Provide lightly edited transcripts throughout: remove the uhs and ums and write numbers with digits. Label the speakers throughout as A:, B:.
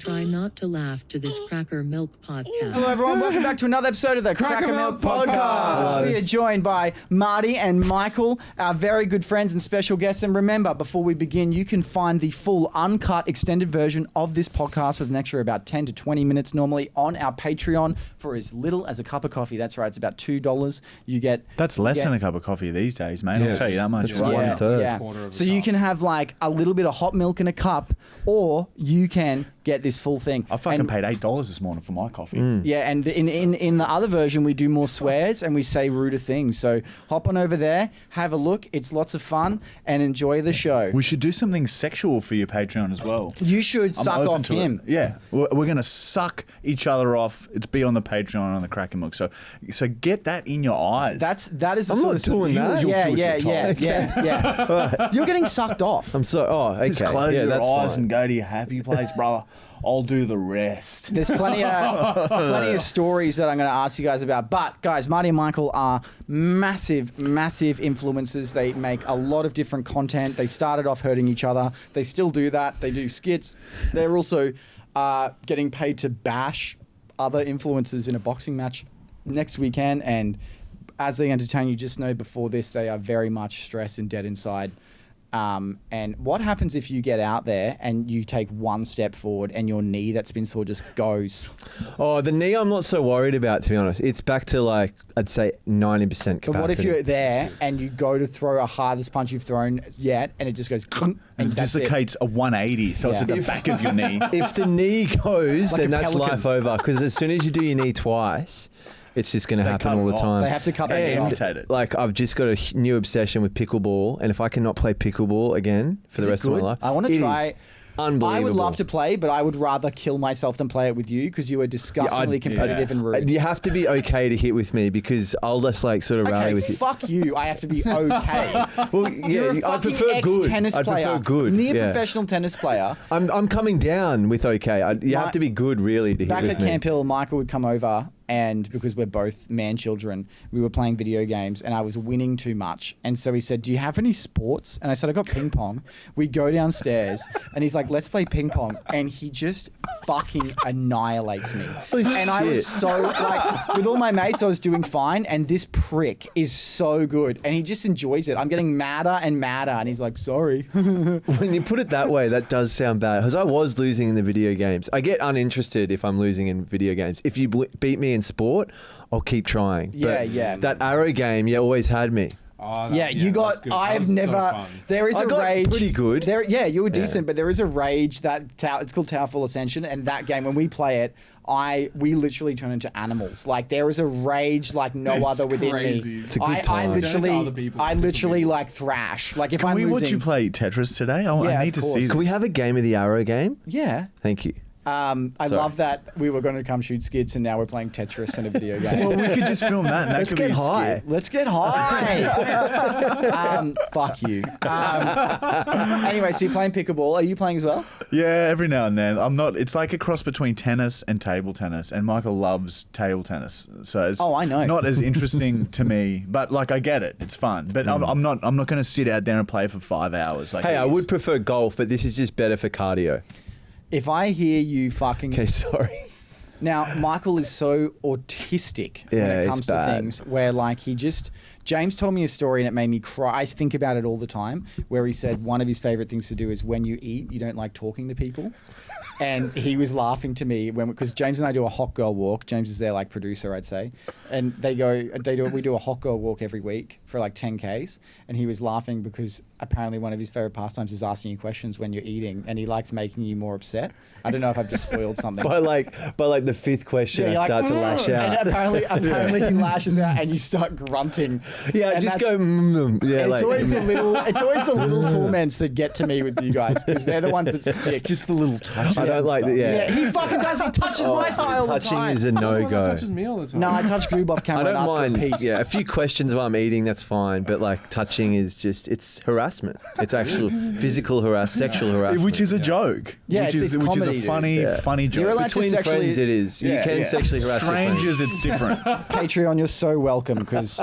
A: Try not to laugh to this CrackerMilk Podcast.
B: Hello, everyone. Welcome back to another episode of the CrackerMilk Podcast. We are joined by Marty and Michael, our very good friends and special guests. And remember, before we begin, you can find the full uncut extended version of this podcast with an extra about 10 to 20 minutes normally on our Patreon for as little as a cup of coffee. That's right. It's about $2. You get...
C: That's less than a cup of coffee these days, mate.
D: Yeah,
C: I'll tell you that much.
D: it's
C: Right now.
D: 1/3.
B: Yeah. So you can have like a little bit of hot milk in a cup, or you can get this full thing.
C: I fucking
B: And-
C: paid $8 this morning for my coffee.
B: Yeah, and in the other version, we do more swears and we say ruder things. So hop on over there, have a look. It's lots of fun, and enjoy the show.
C: We should do something sexual for your Patreon as well.
B: You should
C: I'm
B: suck
C: open
B: off
C: to
B: him.
C: it. Yeah, we're going to suck each other off. It's be on the Patreon on the CrackerMilk. So get that in your eyes.
B: That is the
D: I'm
B: sort
D: not
B: of stuff-
D: doing that.
C: You'll
B: Yeah,
C: do what
B: yeah,
C: you're
B: yeah,
C: told.
B: yeah. You're getting sucked off.
D: I'm so. Oh, okay.
C: Just close
D: yeah,
C: your
D: that's
C: eyes
D: fine.
C: and go to your happy place, brother. I'll do the rest.
B: There's plenty of stories that I'm going to ask you guys about. But guys, Marty and Michael are massive influencers. They make a lot of different content. They started off hurting each other. They still do that. They do skits. They're also getting paid to bash other influencers in a boxing match next weekend. And as they entertain you, just know before this, they are very much stressed and dead inside. And what happens if you get out there and you take one step forward and your knee that's been sore just goes?
D: Oh, the knee I'm not so worried about, to be honest. It's back to like, I'd say 90% capacity.
B: But what if you're there and you go to throw a hardest punch you've thrown yet and it just goes and
C: And
B: that's it?
C: dislocates a 180, so it's
B: Yeah.
C: at the back of your knee.
D: If the knee goes,
B: Like
D: then
B: a
D: that's
B: pelican.
D: life over. Because as soon as you do your knee twice, it's just going to happen
C: cut
D: all
C: it
D: the
C: off.
D: time.
B: They have to cut that knee
D: And,
B: off.
C: Amputate it.
D: like, I've just got a new obsession with pickleball, and if I cannot play pickleball again for
B: Is
D: the
B: it
D: rest of
B: good?
D: my life,
B: I want to
D: it
B: try.
D: is unbelievable.
B: I would love to play, but I would rather kill myself than play it with you because you are disgustingly competitive and rude.
D: You have to be okay to hit with me because I'll just like sort of rally
B: Okay,
D: with you.
B: fuck you. I have to be okay.
D: Well,
B: You're a
D: yeah, I
B: fucking
D: prefer good.
B: ex-tennis
D: I
B: player.
D: prefer good.
B: Near
D: yeah.
B: professional tennis player.
D: I'm coming down with okay. You have to be good really to hit
B: Back
D: with
B: at
D: me.
B: Camp Hill, Michael would come over, and because we're both man children, we were playing video games, and I was winning too much. And so he said, "Do you have any sports?" And I said, "I got ping pong." We go downstairs, and he's like, "Let's play ping pong." And he just fucking annihilates me. And I was
D: shit.
B: so like, with all my mates, I was doing fine, and this prick is so good, and he just enjoys it. I'm getting madder and madder, and he's like, "Sorry."
D: When you put it that way, that does sound bad. Because I was losing in the video games. I get uninterested if I'm losing in video games. If you beat me in sport, I'll keep trying.
B: Yeah,
D: But
B: yeah.
D: That arrow game, you always had me.
E: Oh,
B: Yeah, you
E: that's
B: got.
E: good. That
B: I've
E: was so
B: never.
E: fun.
B: There is
D: I
B: a
D: got
B: rage.
D: pretty good.
B: There, yeah, you were
D: Yeah.
B: decent, but there is a rage that it's called Towerful Ascension, and that game when we play it, we literally turn into animals. Like there is a rage like no
E: It's
B: other within
E: crazy.
B: me.
E: It's
D: a good
B: I
D: time.
E: Turn to other people,
B: I
E: different
B: literally
E: people.
B: like thrash. Like if
C: Can
B: I'm
C: we watch
B: losing,
C: you play Tetris today?
B: Yeah,
C: I
B: of
C: need to
B: course.
C: see this.
D: Can we have a game of the arrow game?
B: Yeah.
D: Thank you.
B: I
D: Sorry.
B: love that we were going to come shoot skids, and now we're playing Tetris in a video game.
C: Well, we could just film that and that
D: Let's
C: could
D: get
C: be a
D: high.
C: skit.
B: Let's get high. Fuck you. Anyway, so you're playing pickleball. Are you playing as well?
C: Yeah, every now and then. I'm not. It's like a cross between tennis and table tennis, and Michael loves table tennis, so it's
B: I know.
C: not as interesting to me. But like, I get it. It's fun. But I'm not going to sit out there and play for 5 hours. Like,
D: Hey, I
C: he is.
D: would prefer golf, but this is just better for cardio.
B: If I hear you fucking...
D: Okay, sorry.
B: Now, Michael is so autistic when
D: Yeah,
B: it
D: it's
B: comes to
D: bad.
B: things where, like, James told me a story and it made me cry. I think about it all the time, where he said one of his favorite things to do is when you eat, you don't like talking to people. And he was laughing to me because James and I do a hot girl walk. James is their like producer, I'd say. And we do a hot girl walk every week for like 10Ks. And he was laughing because apparently one of his favorite pastimes is asking you questions when you're eating, and he likes making you more upset. I don't know if I've just spoiled something.
D: By like the fifth question,
B: Yeah,
D: I
B: you're
D: start
B: like,
D: to lash out.
B: And apparently he lashes out and you start grunting.
D: Yeah,
B: And
D: just
B: that's-
D: go. Yeah,
B: It's
D: like
B: always the little torments that get to me with you guys because they're the ones that stick.
C: Just the little touches.
D: I don't
C: and
D: like
C: stuff.
D: that.
B: Yeah, he fucking does. He touches my thigh all the
D: touching
B: time.
D: is a no
E: That
D: go.
E: touches me all the time.
B: No, I touch Goob off
D: I
B: camera and
D: don't
B: ask
D: mind.
B: for peace.
D: Yeah, a few questions while I'm eating, that's fine. But like touching is just, it's harassing. harassment. It's actual physical sexual harassment.
C: Which is a joke.
B: Yeah,
C: which
B: it's
C: is
B: comedy,
C: a
B: dude.
C: funny joke.
B: You're allowed to
D: Between
B: sexually-
D: friends, it is. You can sexually harass your friends.
C: Strangers, it's different.
B: Patreon, you're so welcome because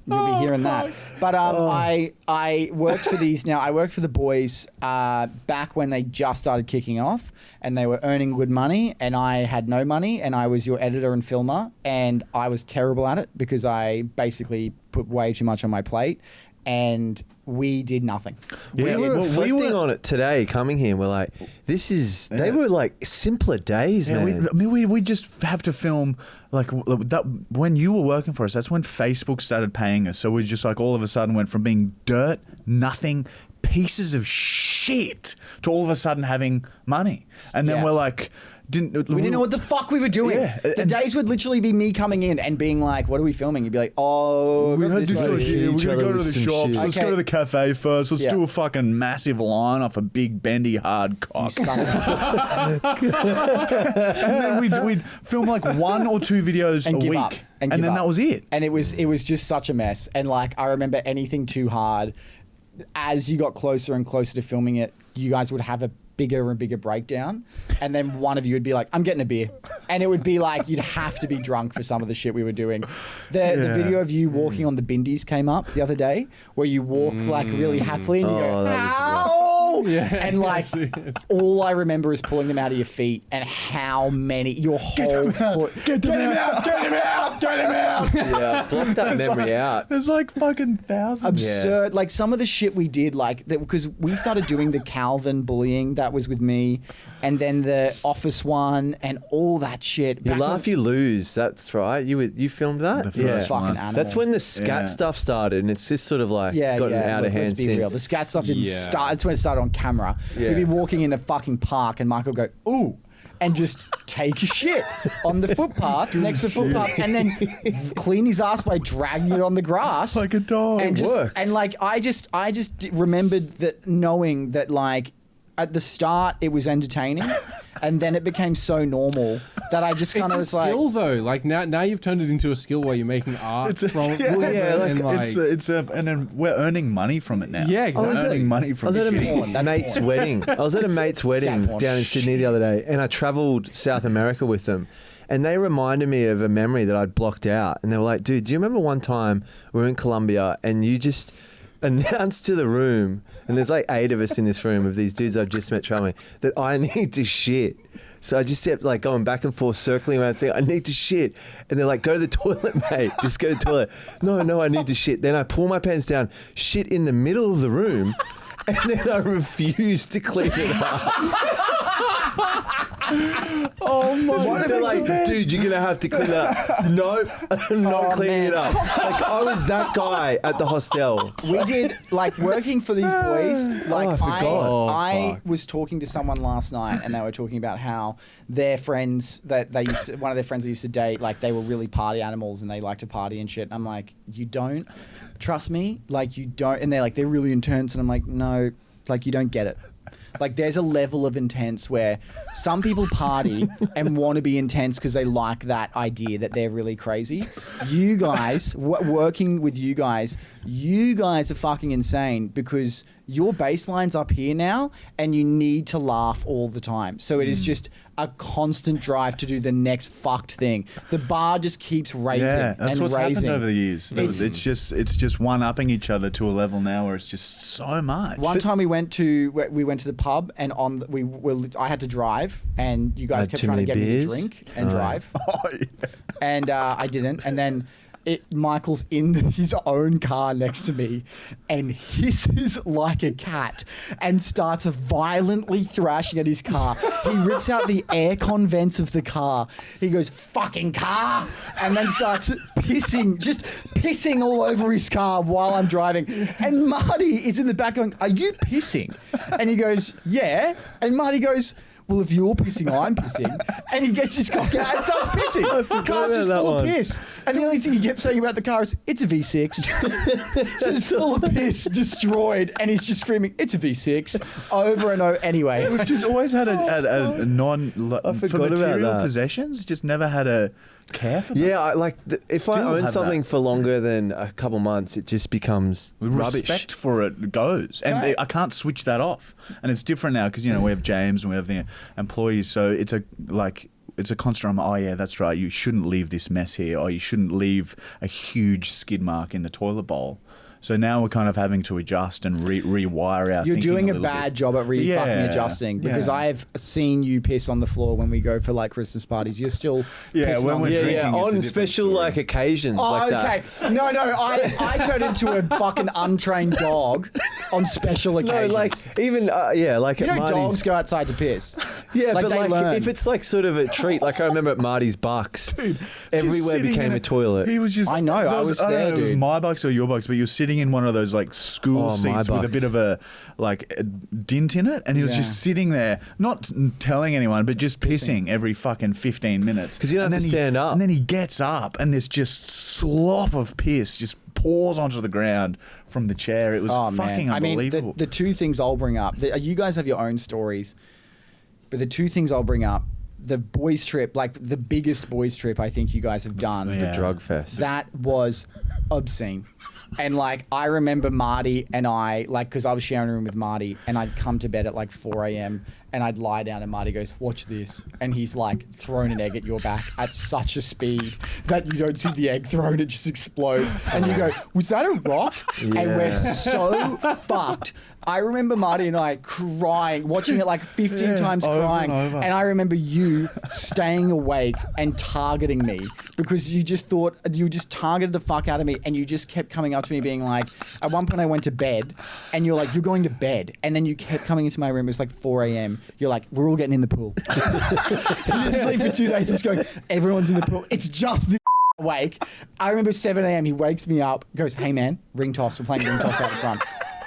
B: you'll be hearing that. But I worked for these now. I worked for the boys back when they just started kicking off, and they were earning good money, and I had no money, and I was your editor and filmer, and I was terrible at it because I basically put way too much on my plate, and we did nothing.
D: We were reflecting on it today coming here. And we're like, they were like simpler days, man.
C: We just have to film like that. When you were working for us, that's when Facebook started paying us. So we just like all of a sudden went from being dirt, nothing, pieces of shit to all of a sudden having money. And then we're like, we
B: didn't know what the fuck we were doing.
C: Yeah,
B: the days would literally be me coming in and being like, what are we filming? You'd be like, oh,
C: we
B: got
C: had
B: this
C: to
B: over
C: go
B: here.
C: here. We're going to go to the
D: some
C: shops.
D: shit.
C: Let's
B: Okay.
C: go to the cafe first. Let's
B: Yeah.
C: do a fucking massive line off a big bendy hard cock.
B: Son of a-
C: And then we'd film like 1 or 2 videos
B: And
C: a
B: give
C: week.
B: up.
C: And
B: give
C: then
B: up.
C: that was it.
B: And it was just such a mess. And like I remember anything too hard, as you got closer and closer to filming it, you guys would have a bigger and bigger breakdown, and then one of you would be like, I'm getting a beer, and it would be like you'd have to be drunk for some of the shit we were doing. The video of you walking on the bindies came up the other day, where you walk like really happily and you go,
D: that was
B: ow!
E: Yeah,
B: And like
E: yes.
B: all I remember is pulling them out of your feet and how many, your whole foot.
C: Get him out! Get him out! Get him out!
D: Yeah, block that memory out.
C: There's like fucking thousands.
B: Absurd. Like some of the shit we did, like that, because we started doing the Calvin bullying that was with me, and then the office one and all that shit.
D: You
B: Back
D: laugh,
B: when-
D: you lose. That's right. You filmed that?
C: The first
B: fucking
C: one.
B: animal.
D: That's when the scat
C: Yeah.
D: stuff started, and it's just sort of like
B: Yeah,
D: gotten
B: yeah.
D: out of
B: Look,
D: hand
B: let's be real. The
D: since.
B: scat stuff didn't
E: Yeah.
B: start. That's when it started on camera.
D: Yeah.
B: We'd be walking in the fucking park, and Michael would go, ooh, and just take a shit on the footpath next to the footpath, and then clean his ass by dragging it on the grass
C: Like a dog.
B: And
C: It
B: just,
D: works.
B: and like I just remembered that, knowing that like at the start it was entertaining, and then it became so normal that I just kind
E: It's
B: of
E: a
B: was like,
E: skill though. Like now you've turned it into a skill where you're making art from it.
C: And then we're earning money from it now.
E: Yeah,
C: We're
E: exactly.
C: earning money from
D: I was at
C: it.
B: porn.
D: a
B: That's
D: mate's
B: porn.
D: wedding. I was at a mate's wedding
B: porn.
D: down in Sydney the other day, and I travelled South America with them. And they reminded me of a memory that I'd blocked out. And they were like, dude, do you remember one time we were in Colombia and you just announced to the room, and there's like 8 of us in this room of these dudes I've just met traveling, that I need to shit. So I just kept like going back and forth, circling around saying, I need to shit. And they're like, go to the toilet, mate. Just go to the toilet. No, I need to shit. Then I pull my pants down, shit in the middle of the room, and then I refuse to clean it up.
E: Oh my
D: They're like, dude, you're gonna have to clean it up. Nope, I'm not cleaning it up. Like I was that guy at the hostel.
B: we did like working for these boys. Like
D: I forgot.
E: Oh,
B: I
E: fuck.
B: was talking to someone last night, and they were talking about how their friends that they used to, one of their friends they used to date, like they were really party animals and they like to party and shit. And I'm like, you don't trust me, like you don't. And they're like, they're really intense, and I'm like, no, like you don't get it. Like there's a level of intense where some people party and want to be intense because they like that idea that they're really crazy. You guys, working with you guys are fucking insane because your baseline's up here now and you need to laugh all the time. So it is just a constant drive to do the next fucked thing. The bar just keeps raising
C: Yeah, that's
B: and
C: what's
B: raising.
C: happened over the years. It's just one-upping each other to a level now where it's just so much.
B: One time we went to the pub and I had to drive and you guys
D: Had
B: kept
D: too
B: trying to
D: many
B: get me to
D: beers?
B: drink and
D: Oh.
B: drive,
C: Oh, yeah.
B: and I didn't. And then Michael's in his own car next to me and hisses like a cat and starts violently thrashing at his car. He rips out the aircon vents of the car. He goes, fucking car, and then starts pissing all over his car while I'm driving. And Marty is in the back going, are you pissing? And he goes, yeah. And Marty goes, well, if you're pissing, I'm pissing. And he gets his cock out and starts pissing. The car's just
D: about
B: full
D: that
B: of
D: one.
B: piss. And the only thing he kept saying about the car is, it's a V6. So it's full of piss, destroyed. And he's just screaming, it's a V6, over and over. Anyway.
C: We've just always had a non
D: I
C: for
D: forgot about
C: material
D: that.
C: possessions. Just never had a care for them.
D: Yeah, if I
C: Still
D: own
C: have
D: something
C: that.
D: for longer than a couple months, it just becomes rubbish.
C: Respect for it goes, and I can't switch that off. And it's different now because we have James and we have the employees, so it's a constant. Oh yeah, that's right. You shouldn't leave this mess here, or you shouldn't leave a huge skid mark in the toilet bowl. So now we're kind of having to adjust and rewire our.
B: You're
C: thinking
B: doing a
C: little
B: bad
C: bit.
B: job at fucking adjusting because
C: yeah.
B: I've seen you piss on the floor when we go for like Christmas parties. You're still
C: Yeah,
B: pissing
C: when
B: on
C: we're
B: the
C: drinking,
D: Yeah,
C: it's a
D: on
C: different
D: special
C: story.
D: like occasions
B: Oh,
D: like
B: okay.
D: that.
B: No, I turn into a fucking untrained dog on special
D: No,
B: occasions.
D: like even like
B: you
D: at
B: know,
D: Marty's.
B: dogs go outside to piss.
D: Yeah,
B: Like,
D: but
B: they
D: like
B: learn.
D: if it's like sort of a treat, like I remember at Marty's Bucks,
C: Just
D: everywhere
C: sitting
D: became
C: in
D: a toilet.
C: He was just.
B: I know, I was
C: don't know
B: there,
C: if it was
B: dude.
C: my bucks or your bucks, but you're sitting in one of those like school
D: Oh, my
C: seats with a
D: bucks.
C: bit of a dint in it, and he was
B: Yeah.
C: just sitting there, not telling anyone, but just pissing every fucking 15 minutes.
D: 'Cause you don't
C: And
D: have to
C: then
D: stand up.
C: And then he gets up, and there's just slop of piss just pours onto the ground from the chair. It was fucking
B: I mean,
C: unbelievable.
B: the two things I'll bring up. You guys have your own stories, but the two things I'll bring up: the boys' trip, like the biggest boys' trip I think you guys have done.
C: Yeah.
D: The drug fest.
B: That was obscene. And like, I remember Marty and I, like, because I was sharing a room with Marty, and I'd come to bed at like 4 a.m. and I'd lie down, and Marty goes, "Watch this," and he's like thrown an egg at your back at such a speed that you don't see the egg thrown; it just explodes, and you go, "Was that a rock?" And we're
D: Yeah.
B: so fucked. I remember Marty and I crying, watching it like 15 times,
C: over and
B: crying,
C: over.
B: and I remember you staying awake and targeting me because you just thought you just targeted the fuck out of me, and you just kept coming up to me being like, at one point I went to bed, and you're like, "You're going to bed," and then you kept coming into my room. It was like 4 a.m. You're like, "We're all getting in the pool." You didn't sleep for 2 days. Just going, "Everyone's in the pool. It's just the awake." I remember 7 a.m. He wakes me up, goes, "Hey man, ring toss. We're playing ring toss out the front."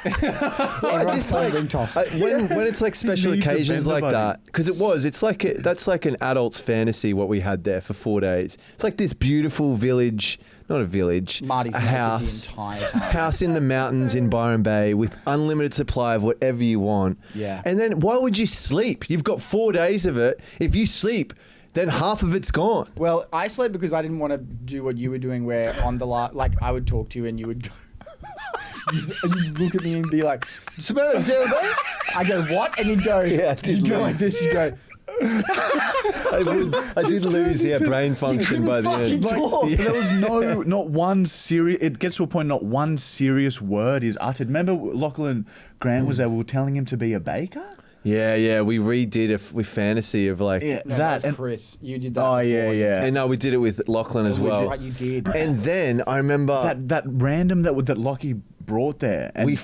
B: Everyone's playing ring toss.
D: When it's like special
C: needs a
D: occasions
C: bender
D: like
C: buddy.
D: that, because it's like that's like an adult's fantasy what we had there for 4 days. It's like this beautiful village, not a village,
B: Marty's
D: a
B: naked the
D: house,
B: entire time.
D: house in the mountains in Byron Bay with unlimited supply of whatever you want.
B: Yeah.
D: And then why would you sleep? You've got 4 days of it. If you sleep, then half of it's gone.
B: Well, I slept because I didn't want to do what you were doing, where on the like I would talk to you and you would go, you'd look at me and be like, "Smell it, terrible." I go, "What?" And you'd go,
D: Yeah, I
B: you'd go like this. You go,
D: I did lose brain function by the end.
B: fucking talk.
C: There was not one serious. It gets to a point. Not one serious word is uttered. Remember, Lachlan Grant was there. We were telling him to be a baker.
D: Yeah, we redid it with fantasy of like.
C: Yeah,
B: No,
C: that.
B: was Chris. You did that.
C: Oh yeah,
B: before.
C: yeah.
D: And no, we did it with Lachlan as well.
B: Right, you did.
D: And then I remember
C: that random that Lockie brought there, and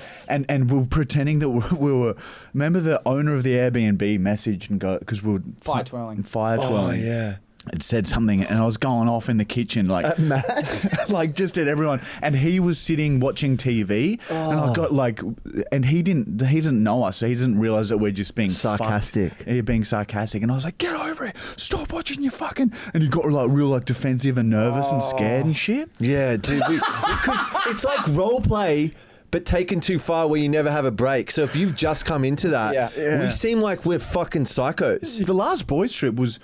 C: and we were pretending that we were. Remember, the owner of the Airbnb messaged and go because we were
B: Fire twirling.
D: Oh yeah.
C: It said something, and I was going off in the kitchen, like, like just at everyone. And he was sitting watching TV, and I got like, and he doesn't know us, so he doesn't realize that we're just being
D: Sarcastic.
C: being sarcastic. And I was like, "Get over it! Stop watching your fucking!" And he got like real like defensive and nervous and scared and shit.
D: Yeah, dude. Because it's like role play, but taken too far where you never have a break. So if you've just come into that,
B: Yeah.
D: we seem like we're fucking psychos.
C: The last boys trip was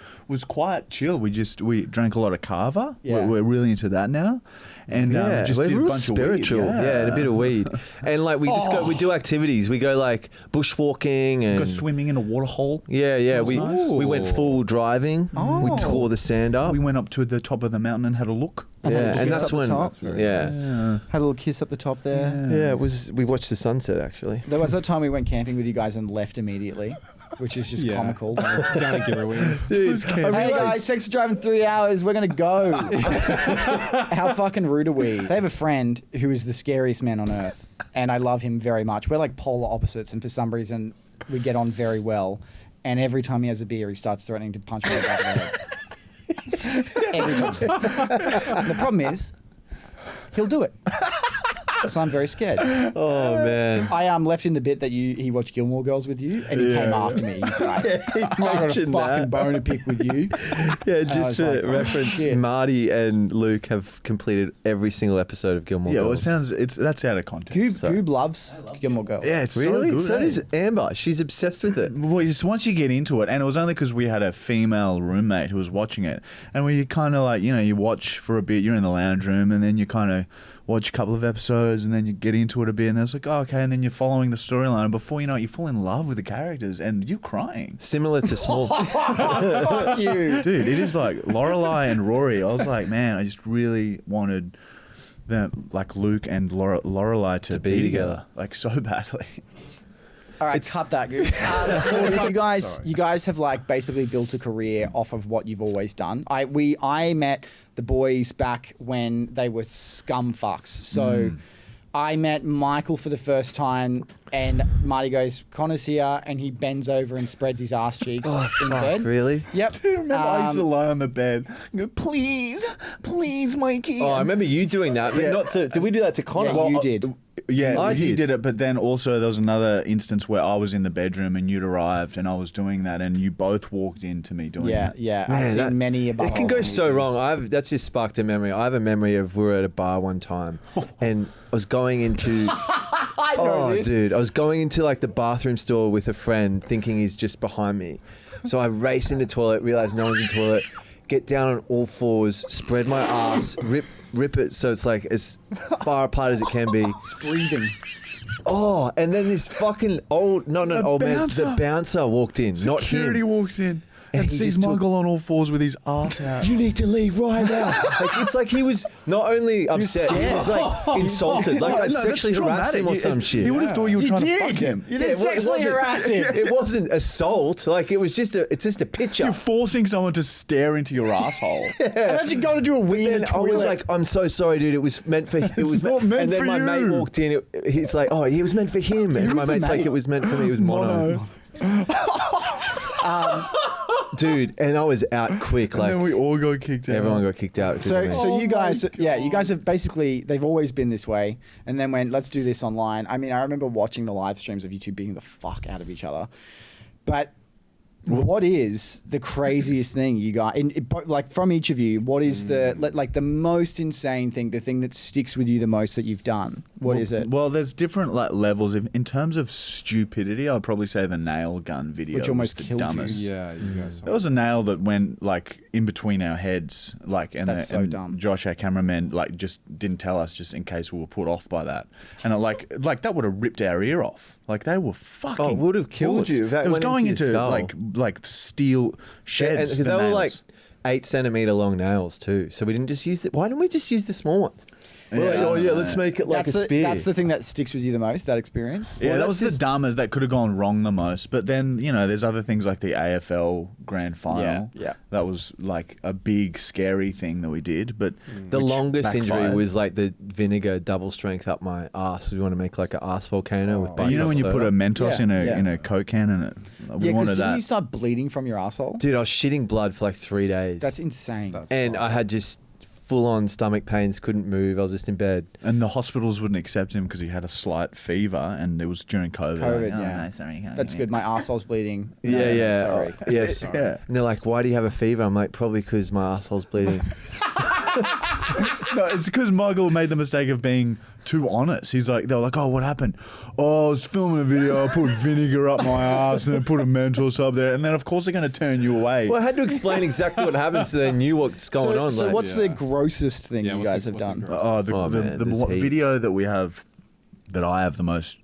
C: quite chill. We drank a lot of kava.
B: Yeah.
C: We're really into that now, and just
D: we're
C: did a
D: real
C: bunch
D: spiritual.
C: of weed.
D: And a bit of weed. And like we just we do activities. We go like bushwalking and
C: Go swimming in a water hole.
D: Yeah. We
C: nice.
D: we went full driving. We tore the sand up.
C: We went up to the top of the mountain and had a look.
D: Yeah, and
B: Kiss
D: that's
B: up the
D: when
B: top. Had a little kiss up the top there.
D: yeah, it was. We watched the sunset actually.
B: There was that time we went camping with you guys and left immediately, which is just
E: Yeah.
B: comical.
E: Down at Giveaway.
D: Dude,
B: Hey guys, thanks for driving 3 hours. We're gonna go. How fucking rude are we? They have a friend who is the scariest man on earth, and I love him very much. We're like polar opposites, and for some reason we get on very well. And every time he has a beer, he starts threatening to punch me in the back of the head. Every time. And the problem is, he'll do it. So I'm very scared.
D: Oh man.
B: I left in the bit that he watched Gilmore Girls with you, and he came after me. He's like, I got a
D: mentioned
B: fucking
D: that.
B: bone to pick with you.
D: Yeah,
B: I
D: just
B: was
D: for
B: like, oh,
D: reference,
B: shit.
D: Marty and Luke have completed every single episode of Gilmore
C: Yeah, well,
D: Girls.
C: that's out of context.
B: Goob loves Gilmore Girls.
C: Yeah, it's
D: Really?
C: so good.
D: So
C: eh?
D: does Amber. She's obsessed with it.
C: Well, it's once you get into it, and it was only because we had a female roommate who was watching it, and we kind of like, you watch for a bit, you're in the lounge room, and then you kind of watch a couple of episodes, and then you get into it a bit, and it's like, oh, okay, and then you're following the storyline, and before you know it, you fall in love with the characters, and you're crying.
D: Similar to Small.
B: Fuck you.
C: Dude, it is like Lorelai and Rory. I was like, man, I just really wanted them, like Luke and Lorelai to be together, like so badly.
B: All right, cut that, Goob. You guys have like basically built a career off of what you've always done. I met the boys back when they were scum fucks. So I met Michael for the first time, and Marty goes, Connor's here, and he bends over and spreads his ass cheeks in bed.
D: Really?
B: Yep.
C: I remember I used to lie on the bed and go, please, Mikey.
D: Oh, I remember you doing that, but not to. Did we do that to Connor?
B: Yeah, you did.
C: Yeah,
D: I
C: he
D: did.
C: did it, but then also there was another instance where I was in the bedroom and you'd arrived and I was doing that, and you both walked into me doing
B: Yeah,
C: it.
B: yeah.
D: Man,
B: I've seen
D: that-
B: many about
D: It can go so wrong. That's just sparked a memory. I have a memory of we were at a bar one time, and I was going into.
B: I know this.
D: Dude, I was going into like the bathroom store with a friend, thinking he's just behind me. So I race into the toilet, realize no one's in the toilet, get down on all fours, spread my ass, rip it so it's like as far apart as it can be.
B: Breathing.
D: Oh, and then this fucking old man,
C: bouncer.
D: the bouncer walked in, not
C: Security
D: him.
C: walks in
D: And
C: and
D: he
C: sees
D: just took-
C: Michael on all fours with his ass out.
D: You need to leave right now. Like, it's like he was not only upset, he was like insulted. Like I'd
C: No,
D: sexually
C: that's
D: harassed him or
C: traumatic.
D: some shit.
C: He would have thought you were trying to fuck him.
B: You
D: Yeah,
B: didn't
D: well, it
B: sexually
D: wasn't-
B: harass him.
D: It wasn't assault. Like it was just a picture.
C: You're forcing someone to stare into your asshole.
B: Imagine going to do a wee in a
D: And I
B: toilet.
D: was like, I'm so sorry, dude. It was meant for. It was
C: not meant
D: And then
C: for
D: my mate
C: you.
D: walked in. He's like, oh, it was meant for him. And my
B: was the
D: mate's like,
B: mate?
D: it was meant for me. It was mono. Dude, and I was out quick.
C: And
D: Like
C: then we all got kicked out.
D: everyone got kicked out. because of me.
B: So you guys, you guys have basically, they've always been this way, and then went, let's do this online. I mean, I remember watching the live streams of you two beating the fuck out of each other, but what is the craziest thing you got? Like from each of you, what is the most insane thing? The thing that sticks with you the most that you've done? What is it?
C: Well, there's different like levels. In terms of stupidity, I'd probably say the nail gun video
B: Which almost
C: was the
B: killed you.
C: dumbest.
E: Yeah, you guys.
C: There was a nail that went like in between our heads, like, and,
B: That's so dumb.
C: Josh, our cameraman, like just didn't tell us just in case we were put off by that, and it, like that would have ripped our ear off. Like they were fucking.
D: Oh, it would have killed
C: bullets.
D: you if that
C: It was
D: went
C: going
D: into your
C: into
D: skull.
C: like steel sheds.
D: Because
C: the
D: they were
C: nails.
D: like 8 centimeter long nails too. So we didn't just use it. Why didn't we just use the small ones? We're like,
C: Yeah.
D: oh yeah, let's make it like
B: that's
D: a spear.
B: that's the thing that sticks with you the most. That experience.
C: Yeah,
D: Well,
C: that was
D: that's
C: the dumbest. That could have gone wrong the most. But then, there's other things like the AFL grand final.
B: Yeah.
C: That was like a big, scary thing that we did. But
D: The
C: which
D: longest injury
C: backfired.
D: was like the vinegar double strength up my ass. We want to make like an ass volcano with.
C: But you know when you put a Mentos
B: Yeah,
C: in a Coke can and it, we
B: Yeah,
C: wanted
B: because
C: that.
B: you start bleeding from your asshole.
D: Dude, I was shitting blood for like 3 days.
B: That's insane.
D: and I had just full on stomach pains, couldn't move. I was just in bed.
C: And the hospitals wouldn't accept him because he had a slight fever, and it was during COVID.
B: COVID,
C: Like,
B: yeah.
C: no, sorry, can't
B: That's
C: you?"
B: good. My asshole's bleeding. No,
D: Yeah,
B: no,
D: yeah.
B: Sorry.
D: Yes.
C: Yeah.
D: And they're like, why do you have a fever? I'm like, probably because my asshole's bleeding.
C: No, it's because Michael made the mistake of being too honest. They were like, oh, what happened? Oh, I was filming a video. I put vinegar up my ass and then put a Mentos up there. And then, of course, they're going to turn you away.
D: Well, I had to explain exactly what happened so they knew what's going on.
B: So
D: like,
B: what's the grossest thing
E: Yeah,
B: you
E: what's
B: guys
E: the-
B: have
E: what's the
B: done?
E: grossest?
C: Oh,
D: Oh, man,
C: the
D: there's heaps.
C: video that we have, that I have the most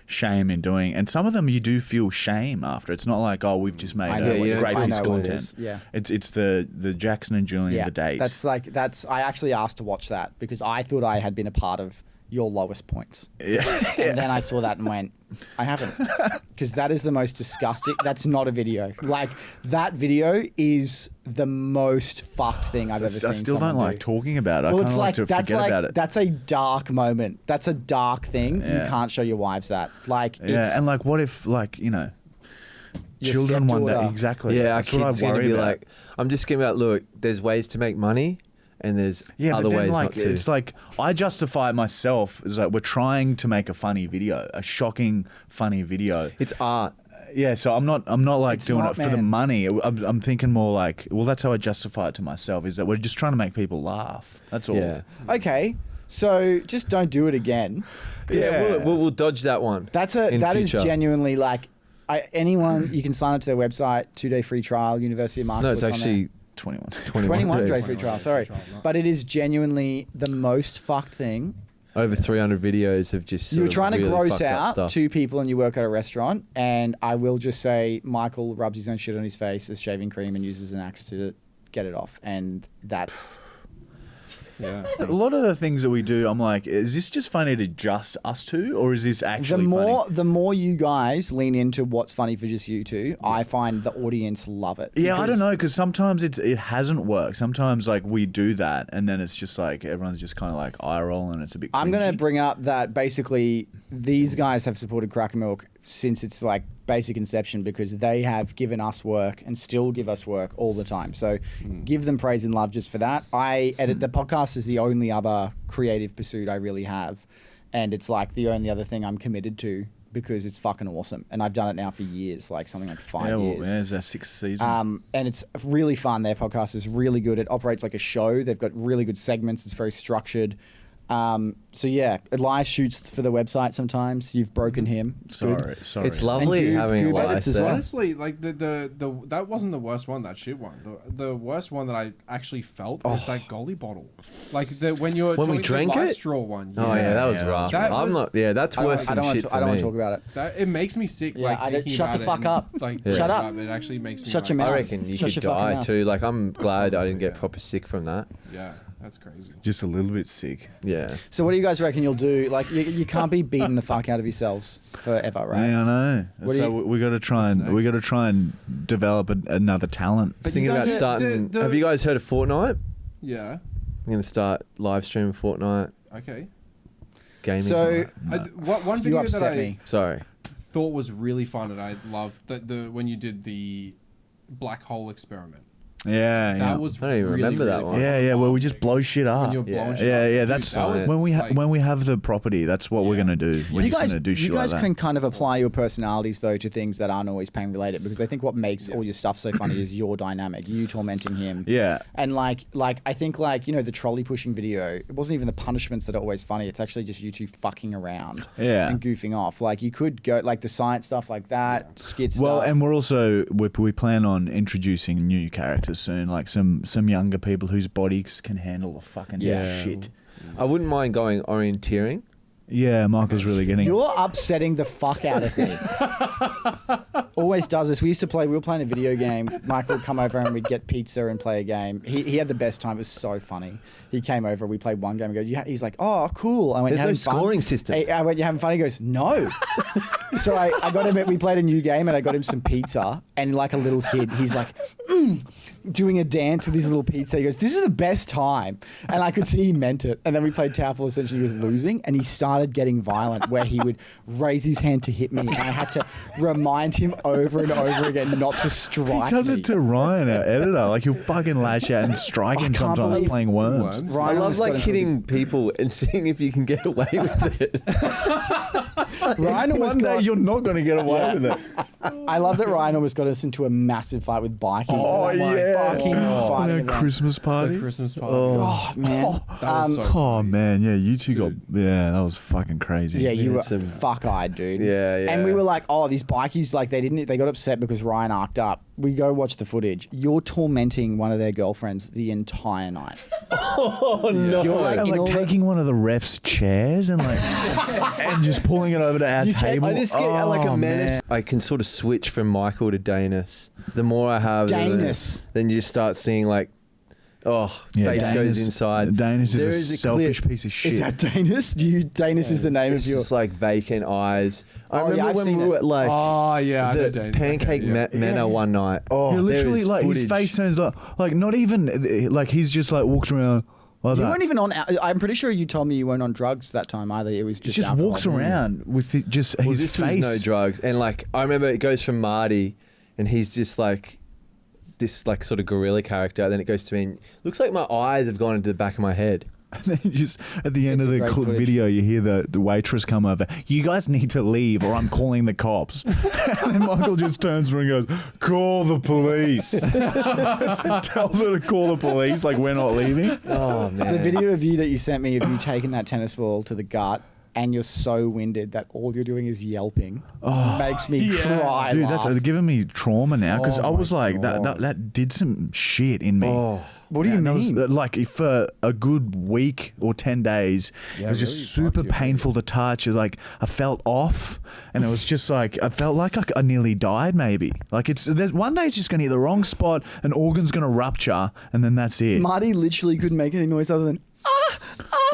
C: shame in doing, and some of them you do feel shame after. It's not like, oh, we've just made
B: I know
C: a
B: what you-
C: great
B: I
C: piece of
B: know what it
C: content.
B: is, yeah.
C: It's the Jackson and Julian, the date.
B: That's. I actually asked to watch that because I thought I had been a part of your lowest points, and then I saw that and went, I haven't, because that is the most disgusting. That's not a video. Like that video is the most fucked thing I've ever seen.
C: I still don't
B: someone
C: like
B: do.
C: talking about it.
B: Well,
C: I
B: it's
C: kind of like to
B: that's
C: forget
B: like
C: about it.
B: that's a dark moment. That's a dark thing. You
C: Yeah.
B: can't show your wives that. Like,
C: Yeah,
B: it's,
C: and like, what if, like,
B: Your
C: children one day,
B: stepdaughter.
C: exactly.
D: Yeah, our
C: That's what
D: kids
C: I
D: going to
C: worry
D: be
C: about.
D: like, I'm just going to be like, look, there's ways to make money. and there's
C: Yeah,
D: other
C: but then
D: ways
C: like
D: not to.
C: it's like I justify it myself as like we're trying to make a funny video, a shocking funny video.
D: It's art.
C: Yeah, so I'm not like
B: It's
C: doing
B: not,
C: it for the
B: man.
C: money. I'm thinking more like, well, that's how I justify it to myself, is that we're just trying to make people laugh. That's all.
D: Yeah.
B: Okay, so just don't do it again.
D: Yeah, we'll dodge that one.
B: That
D: in
B: is
D: future.
B: genuinely like anyone. You can sign up to their website, 2-day free trial, University of Market.
D: No, it's actually
C: 21.
B: 21
D: days.
B: day free trial. Sorry, but it is genuinely the most fucked thing.
D: Over 300 videos of just
B: You were
D: sort of
B: trying to
D: really
B: gross
D: fucked up
B: out
D: stuff.
B: 2 people and you work at a restaurant, and I will just say Michael rubs his own shit on his face as shaving cream and uses an axe to get it off, and that's
E: Yeah.
C: A lot of the things that we do, I'm like, is this just funny to just us two, or is this actually funny?
B: the more you guys lean into what's funny for just you two, I find the audience love it.
C: Yeah, I
B: Because
C: don't know, because sometimes it hasn't worked. Sometimes like we do that, and then it's just like everyone's just kind of like eye roll, and it's a bit.
B: I'm going to
C: cringy.
B: bring up that basically these guys have supported CrackerMilk since its like basic inception, because they have given us work and still give us work all the time. So give them praise and love just for that. I edit the podcast is the only other creative pursuit I really have, and it's like the only other thing I'm committed to because it's fucking awesome. And I've done it now for years, like something like 5
C: Yeah, well,
B: years.
C: yeah, it's our 6th season.
B: And it's really fun. Their podcast is really good. It operates like a show. They've got really good segments. It's very structured. So yeah, Elias shoots for the website sometimes. You've broken him. It's good.
C: Sorry.
D: It's lovely
B: And
D: having
B: Goob
D: Elias
B: edits as
D: there.
B: well.
E: Honestly, like the that wasn't the worst one. That shit one. The worst one that I actually felt is that golly bottle. Like when
D: When we
E: doing
D: drank
E: the live
D: it?
E: straw one.
D: Oh yeah, that was
C: yeah,
D: rough.
E: that
D: I'm
E: was-
D: not. Yeah, that's worse
B: I
D: than
B: don't
D: shit
B: want
D: for
B: to
D: me.
B: talk about it.
E: That it makes me sick.
B: Yeah,
E: like
B: I don't-
E: thinking
B: shut
E: about
B: the
E: it
B: fuck
E: and,
B: up.
E: Like
B: Yeah. Shut up.
E: It actually makes me.
B: Shut your
E: like,
B: mouth.
D: I reckon you
B: Shut
D: could
B: your fucking
D: die
B: mouth.
D: too. Like I'm glad I didn't get proper sick from that.
E: Yeah, that's crazy.
C: Just a little bit sick.
D: Yeah.
B: So what do you guys reckon you'll do? Like you can't be beating the fuck out of yourselves forever, right?
C: Yeah, I know.
B: What do
C: So
B: you-
C: we got to try and develop another talent.
B: But
D: Thinking
B: you
D: about
B: guys are-
D: starting.
E: the-
D: Have you guys heard of Fortnite?
E: Yeah.
D: I'm gonna start live streaming Fortnite
E: Okay.
D: gaming.
B: So
E: One
B: you
E: video that
B: upset
E: I
B: me.
D: Sorry.
E: thought was really fun and I loved the when you did the black hole experiment.
C: Yeah, yeah.
E: That was
D: I don't even
E: really,
D: remember that
E: really
D: one.
E: fun.
C: Yeah, where we just blow shit up.
E: When you're blowing
D: Yeah.
E: shit
C: Yeah,
E: up.
C: yeah,
E: Dude,
C: that's
E: that was
C: when
E: like-
C: we have the property. That's what we're
E: Yeah.
C: gonna do. We're
B: you
C: just
B: guys,
C: gonna do shit
B: you guys
C: like
B: can
C: that.
B: kind of apply your personalities though to things that aren't always pain related, because I think what makes all your stuff so funny is your dynamic, you tormenting him.
C: Yeah.
B: And like I think like, you know, the trolley pushing video, it wasn't even the punishments that are always funny. It's actually just you two fucking around
C: Yeah.
B: and goofing off. Like you could go like the science stuff like that, skit
C: Well,
B: stuff.
C: and we're also we plan on introducing new characters soon, like some younger people whose bodies can handle the fucking
B: Yeah.
C: shit.
D: I wouldn't mind going orienteering.
C: Yeah, Michael's really getting.
B: You're upsetting the fuck out of me. Always does this. We were playing a video game. Michael would come over and we'd get pizza and play a game. He had the best time. It was so funny. He came over. We played one game. He's like, oh, cool. I went,
D: There's no
B: "You having fun?"
D: scoring system.
B: I went, you having fun? He goes, no. So I got him. We played a new game and I got him some pizza. And like a little kid, he's like, doing a dance with his little pizza. He goes, this is the best time. And I could see he meant it. And then we played Tower Fall Ascension. He was losing and he started getting violent where he would raise his hand to hit me. And I had to remind him over and over again not to strike
C: He does
B: me.
C: it to Ryan, our editor. Like he'll fucking lash out and strike him
B: can't
C: sometimes
B: believe-
C: playing worms.
E: Worms.
D: I
B: Ryan
D: love
B: almost
D: like
B: got into a
D: hitting people and seeing if you can get away with it.
B: Ryan almost
C: One day
B: got,
C: you're not going to get away with it.
B: I love that Ryan almost got us into a massive fight with biking.
C: Oh, yeah.
B: Fucking
C: On
B: fighting
C: our
B: event.
C: Christmas party.
E: The Christmas party.
B: Oh, man.
E: That was so
C: Oh man, yeah, you two got
E: Dude.
C: yeah, that was fucking crazy.
B: Yeah, you were
D: Some-
B: fuck-eyed, dude.
D: Yeah, yeah.
B: And we were like, oh, these bikies, like they got upset because Ryan arced up. We go watch the footage. You're tormenting one of their girlfriends the entire night.
D: Oh no!
B: You're like,
C: And
B: in all
C: like
B: the-
C: taking one of the refs' chairs and like and just pulling it over to our table.
D: I just get like a
C: Oh,
D: menace. I can sort of switch from Michael to Danis. The more I have,
B: Danis.
D: then you start seeing like, face
C: Danis-
D: goes inside.
C: Danis
D: There
C: is
D: is
C: a
D: a
C: selfish
D: clip.
C: piece of shit.
B: Is that Danis? Danis is the name
D: It's
B: of your...
D: just like vacant eyes. I
B: Oh, yeah,
D: remember
B: I've
D: when
B: seen
D: we
B: it.
D: were at like
E: Oh yeah, I know
D: the
E: Dane.
D: Pancake
E: Okay, yeah.
D: Manor one night. Oh,
C: Yeah,
D: there
C: literally,
D: is
C: like his
D: footage.
C: face turns like not even like he's just like walks around like
B: You
C: that.
B: weren't even on... I'm pretty sure you told me you weren't on drugs that time either. It was
C: He
B: just
C: just
B: alcohol.
C: walks around with just
D: Well,
C: his
D: this
C: face.
D: was no drugs, and like I remember it goes from Marty, and he's just like this like sort of gorilla character. Then it goes to me. Looks like my eyes have gone into the back of my head.
C: And then you just at the end
B: It's
C: of
B: a
C: the
B: great footage.
C: video, you hear the waitress come over. You guys need to leave, or I'm calling the cops. And then Michael just turns around and goes, "Call the police." Tells her to call the police, like we're not leaving.
D: Oh man.
B: The video of you that you sent me of you taking that tennis ball to the gut and you're so winded that all you're doing is yelping makes me cry.
C: Dude,
B: laugh.
C: that's giving me trauma now because
E: Oh
C: I was
E: my
C: like, that
E: God.
C: that did some shit in me.
D: Oh.
B: What do you
C: And that was,
B: mean?
C: like for a good week or 10 days,
E: Yeah,
C: it was
E: really
C: just super
E: fucked you,
C: painful to touch. It was like I felt off, and it was just like I felt like I nearly died. Maybe like there's one day it's just gonna hit the wrong spot, an organ's gonna rupture, and then that's it.
B: Marty literally couldn't make any noise other than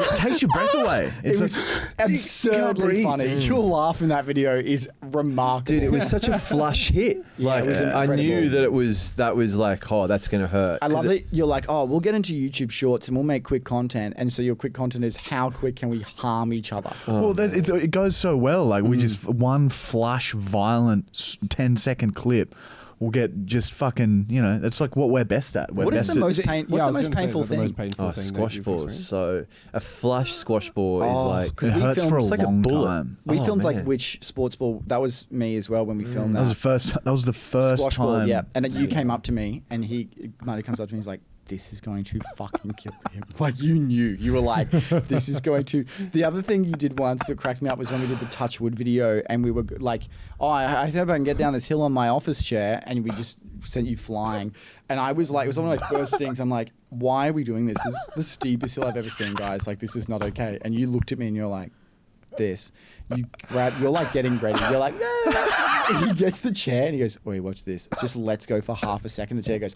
C: It takes your breath away.
B: it was absurdly
C: breathe.
B: funny. Your laugh in that video is remarkable.
D: Dude, it was such a flush hit. Like
B: it was
D: I
B: incredible.
D: knew that was like, oh, that's gonna hurt.
B: I
D: 'Cause
B: love that you're like, oh, we'll get into YouTube Shorts and we'll make quick content. And so your quick content is how quick can we harm each other?
C: Well, it goes so well. Like we just one flush, violent 10-second clip will get just fucking. It's like what we're best at. We're
B: What is
C: best
B: the
C: at-
B: most pain?
E: Yeah, I
B: What's
E: was
B: the most
E: gonna say,
B: painful
E: is that the most
B: thing?
E: painful thing that
D: squash
E: you've
D: balls.
E: experienced?
D: So a flush squash ball is like
B: 'cause
C: It
B: we
C: hurts
B: filmed-
C: for a
B: it's
D: like a
C: long
D: bullet.
C: time.
B: We
D: Oh,
B: filmed like
D: man.
B: which sports ball. That was me as well when we filmed
C: That
B: that.
C: was the first
B: Squash
C: time.
B: ball, yeah. And then you came up to me, and Marty comes up to me, he's like, "This is going to fucking kill him." Like you knew, you were like, "This is going to." The other thing you did once that cracked me up was when we did the touch wood video, and we were like, "Oh, I hope I can get down this hill on my office chair," and we just sent you flying. And I was like, it was one of my first things. I'm like, "Why are we doing this? This is the steepest hill I've ever seen, guys. Like, this is not okay." And you looked at me, and you're like, "This." You're like getting ready. You're like, "No." He gets the chair and he goes, "Wait, watch this. Just let's go for half a second." The chair goes,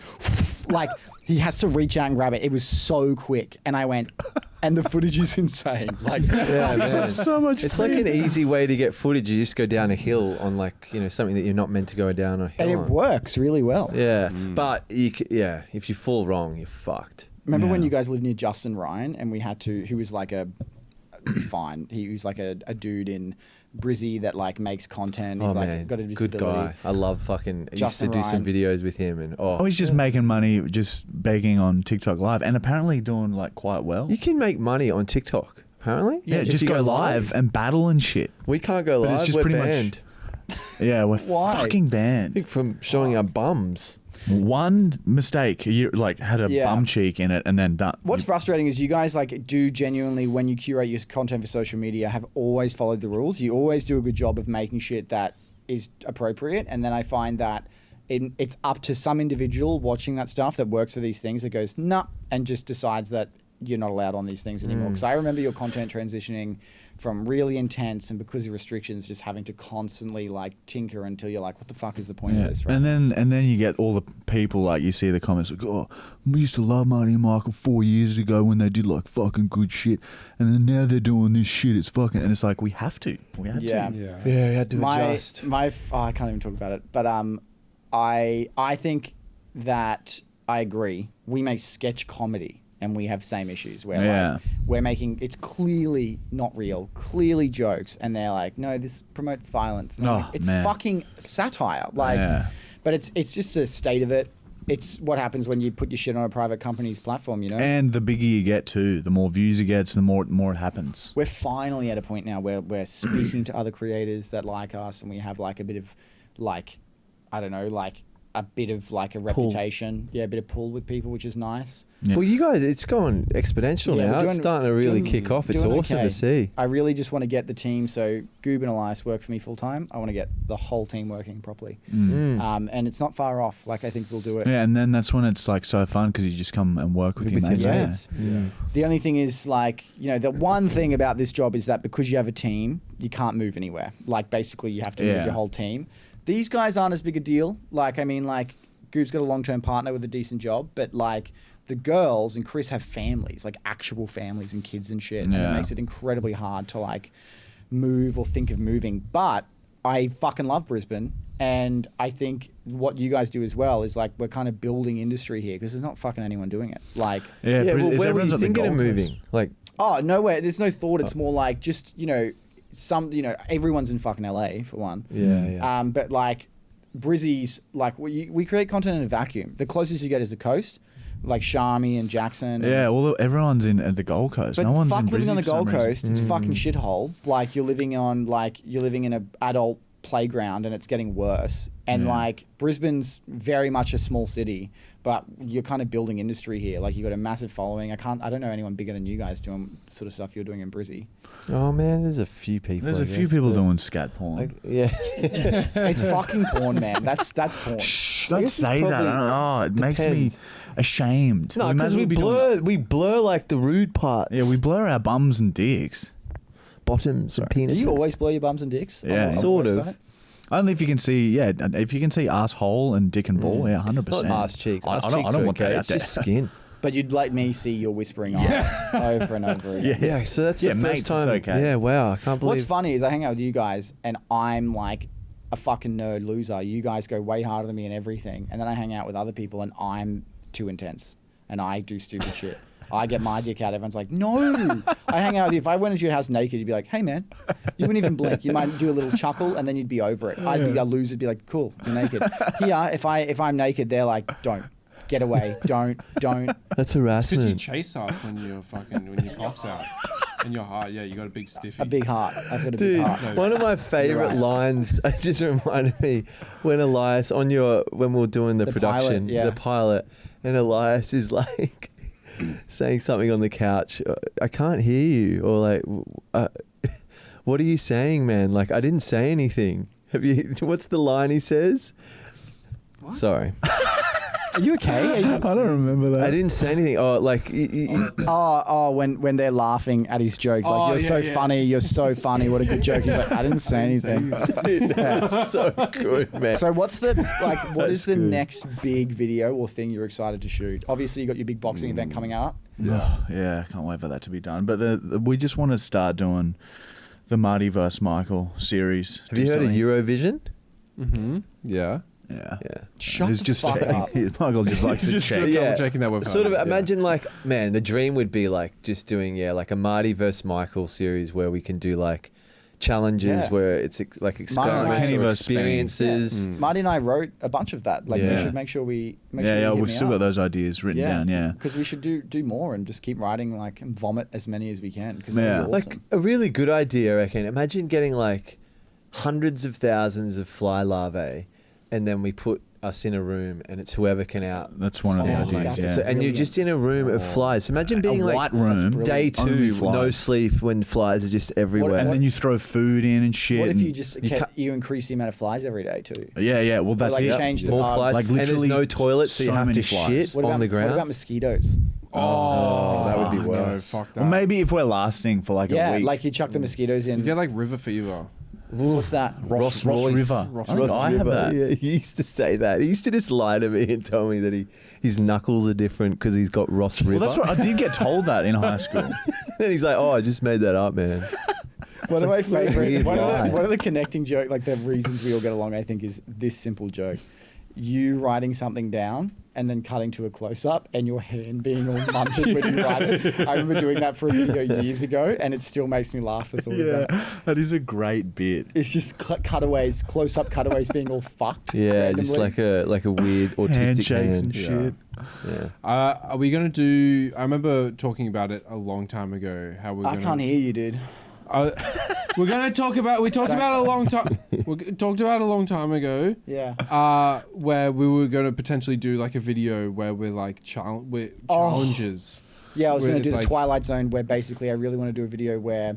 B: like he has to reach out and grab it. It was so quick, and I went, and the footage is insane. Like,
D: Yeah,
C: It's
D: man.
C: so much.
D: It's like an easy way to get footage. You just go down a hill on something that you're not meant to go down a hill
B: and it
D: on.
B: works really well.
D: Yeah, but if you fall wrong, you're fucked.
B: Remember when
C: Yeah.
B: you guys lived near Justin Ryan, and we had to? Who was like fine. He was like a dude in Brizzy that like makes content. He's
D: Oh
B: like
D: man,
B: got a
D: good
B: disability.
D: guy. I love fucking. I used
B: Justin
D: to do some
B: Ryan.
D: videos with him, and
C: Oh, he's just making money, just begging on TikTok Live, and apparently doing like quite well.
D: you can make money on TikTok. Apparently,
C: Yeah,
D: If
C: just
D: you
C: go live and battle and shit.
D: We can't go
C: But
D: live.
C: it's just
D: We're
C: pretty much-
D: banned.
C: Yeah, we're
B: Why?
C: fucking
D: I
C: banned.
D: think from showing our bums.
C: One mistake, you like had a
B: Yeah.
C: bum cheek in it, and then done.
B: What's frustrating is you guys like do genuinely, when you curate your content for social media, have always followed the rules. You always do a good job of making shit that is appropriate, and then I find that it's up to some individual watching that stuff that works for these things that goes nah and just decides that you're not allowed on these things anymore. Because I remember your content transitioning from really intense and because of restrictions, just having to constantly like tinker until you're like, what the fuck is the point of
C: Yeah.
B: this? Right?
C: And then you get all the people like you see the comments like, oh, we used to love Marty and Michael 4 years ago when they did like fucking good shit, and then now they're doing this shit. It's fucking, and it's like we have to.
B: Yeah.
E: Yeah.
D: Yeah, you had to
B: my
D: adjust.
B: I can't even talk about it. But I think that I agree. We make sketch comedy and we have same issues where
C: Yeah.
B: like we're making it's clearly not real, clearly jokes, and they're like, no, this promotes violence. And I'm
C: Oh,
B: like, it's
C: man.
B: fucking satire. Like,
C: Yeah.
B: but it's just a state of it. It's what happens when you put your shit on a private company's platform, you know?
C: And the bigger you get too, the more views it gets, the more it happens.
B: We're finally at a point now where we're speaking to other creators that like us, and we have like a bit of like, I don't know, like a bit of like a reputation. Yeah, a bit of pull with people, which is nice.
C: Yeah.
D: Well, you guys, it's going exponential
B: Yeah,
D: now.
B: we're
D: It's
B: doing-
D: starting to really
B: doing-
D: kick off. It's
B: doing
D: awesome
B: okay.
D: to see.
B: I really just want to get the team. So Goob and Elias work for me full time. I want to get the whole team working properly. And it's not far off. Like I think we'll do it.
C: Yeah, and then that's when it's like so fun because you just come and work with your mates. Yeah.
D: mates.
B: The only thing is like, you know, the one thing about this job is that because you have a team, you can't move anywhere. Like basically you have to move
C: Yeah.
B: your whole team. These guys aren't as big a deal. Like, I mean, like Goob's got a long-term partner with a decent job, but like the girls and Chris have families, like actual families and kids and shit. And it
C: Yeah.
B: makes it incredibly hard to like move or think of moving. But I fucking love Brisbane. And I think what you guys do as well is like we're kind of building industry here because there's not fucking anyone doing it. Like,
C: Yeah,
D: Yeah,
C: but
D: well,
C: is
D: where were
C: everyone's
D: you
C: at the
D: thinking of
C: Gold Coast?
D: moving? Like,
B: oh, nowhere. There's no thought. It's more like just, you know, everyone's in fucking LA for one.
D: yeah.
B: But like Brizzy's like we create content in a vacuum. The closest you get is the coast, like Sharmy and Jackson.
C: Yeah, well, everyone's in at the Gold Coast.
B: But
C: No one's
B: fuck
C: in
B: living
C: Brizzy
B: on the
C: for some
B: Gold
C: reason.
B: Coast, it's a fucking shithole. Like you're living in an adult playground and it's getting worse. And
C: Yeah.
B: like Brisbane's very much a small city, but you're kind of building industry here. Like you got a massive following. I don't know anyone bigger than you guys doing sort of stuff you're doing in Brizzy.
D: Oh man, there's a few people.
C: There's
D: I
C: a few
D: guess,
C: people
D: but,
C: doing scat porn.
D: like, yeah.
B: It's fucking porn, man. That's porn.
C: Shh,
D: I
C: don't
D: guess it's
C: say that.
D: probably-
C: Oh, it makes me
D: depends.
C: ashamed.
D: No,
C: might
D: because
C: as
D: we
C: well be doing
D: blur like the rude parts.
C: that. Yeah, we blur our bums and dicks.
D: bottoms and penises.
B: Do you always blur your bums and dicks? on
C: Yeah.
B: the
D: Sort of.
B: website?
C: Only if you can see, if you can see asshole and dick and ball, yeah, 100%.
D: Not ass cheeks.
C: I
D: Ass
C: don't
D: cheeks are
C: want that
D: okay.
C: out
D: It's
C: there.
D: just skin.
B: But you'd let me see your whispering eye over and over again.
D: Yeah, so that's
C: Yeah,
D: the
C: mates,
D: first time.
C: it's okay.
D: Yeah, wow, I can't believe.
B: What's funny is I hang out with you guys and I'm like a fucking nerd loser. You guys go way harder than me in everything. And then I hang out with other people and I'm too intense and I do stupid shit. I get my dick out. Everyone's like, no. I hang out with you. If I went into your house naked, you'd be like, hey, man. You wouldn't even blink. You might do a little chuckle and then you'd be over it. I'd be a loser. Be like, cool, you're naked. Here, if I'm naked, they're like, don't. Get away. Don't.
D: That's
E: Because you
D: harassment.
E: chase us when your cock's out. And your heart, yeah, you got a big stiffy.
B: A big heart. I've got a big
D: Dude,
B: heart.
D: one of my favorite
B: right.
D: lines just reminded me when Elias when we were doing the
B: The
D: production,
B: pilot, yeah.
D: the pilot, and Elias is like saying something on the couch. I can't hear you, or like, what are you saying, man? Like, I didn't say anything. Have you? What's the line he says?
B: What?
D: Sorry,
B: Are you okay? Are you
C: I don't remember that.
D: I didn't say anything. Oh, like.
B: when they're laughing at his joke, like
E: Oh,
B: you're
E: yeah,
B: so
E: yeah.
B: funny, you're so funny. What a good joke! He's like, I didn't say anything.
D: That's so good, man.
B: So what is the next big video or thing you're excited to shoot? Obviously, you got your big boxing event coming up.
C: Yeah, I can't wait for that to be done. But we just want to start doing the Marty vs. Michael series.
D: Have you heard of Eurovision?
E: Mm-hmm. Yeah.
C: Yeah.
D: Yeah.
B: Shut
C: He's
B: the
C: just
B: fuck up.
C: Michael just likes to
E: Just
C: check.
E: double
D: Yeah.
E: checking that website.
D: Sort of
E: Yeah.
D: imagine like, man, the dream would be like just doing like a Marty versus Michael series where we can do like challenges
B: Yeah.
D: where it's like experiments
C: Kenny
D: or
C: versus Spenny.
D: experiences.
B: Marty and I wrote a bunch of that. Like we
C: Yeah.
B: should make sure we
C: We've still got those ideas written down. Yeah.
B: Because we should do more and just keep writing like and vomit as many as we can. Because
C: Yeah.
B: awesome.
D: Like a really good idea, I reckon. Imagine getting like hundreds of thousands of fly larvae, and then we put us in a room, and it's whoever can out.
C: That's one of the
B: Stand
C: ideas.
B: like
C: Yeah.
B: that.
D: So, and you're
B: Brilliant.
D: just in a room of flies. So imagine being
C: a
D: like
C: white room,
D: day
C: only
D: 2,
C: flies.
D: no sleep when flies are just everywhere.
C: and then you throw food in and shit.
B: what if
C: and-
B: you just you increase the amount of flies every day too?
C: Yeah. Well, that's
B: like
C: it.
B: change the
D: more
B: bugs.
D: flies,
C: Like
D: and there's
C: literally
D: no toilet, so you
C: so
D: have
C: many
D: to
C: flies.
D: shit
B: What about,
D: on the ground.
B: What about mosquitoes?
E: Oh,
D: that would be
E: no,
D: worse.
E: fuck that.
C: Well, maybe if we're lasting for like a
B: Yeah,
C: week.
B: like you chuck the mosquitoes in.
E: You get like river fever.
B: What's that?
C: Ross
D: Royce.
C: River.
E: Ross
C: I think
E: River.
C: I have that.
D: Yeah, he used to say that. He used to just lie to me and tell me that his knuckles are different because he's got Ross River.
C: Well, that's what I did get told that in high school.
D: And he's like, oh, I just made that up, man.
B: One of my favorite,
D: weird
B: one
D: lie.
B: of the connecting joke, like the reasons we all get along, I think, is this simple joke. You writing something down and then cutting to a close-up and your hand being all munted when you write it. I remember doing that for a video years ago and it still makes me laugh, the thought of that.
C: That is a great bit.
B: It's just cutaways, close-up cutaways being all fucked.
D: Yeah, just
B: randomly.
D: like a weird autistic
C: Handshakes
D: hand.
C: and shit.
D: Yeah.
E: Are we gonna do? I remember talking about it a long time ago. How we're
B: I
E: gonna.
B: can't hear you, dude.
E: We're gonna talk about. We talked about it a long time. We talked about it a long time ago.
B: Yeah.
E: Where we were gonna potentially do like a video where we're like challenges.
B: Yeah, I was
E: Where
B: going to do
E: it's
B: the
E: like-
B: Twilight Zone where basically I really want to do a video where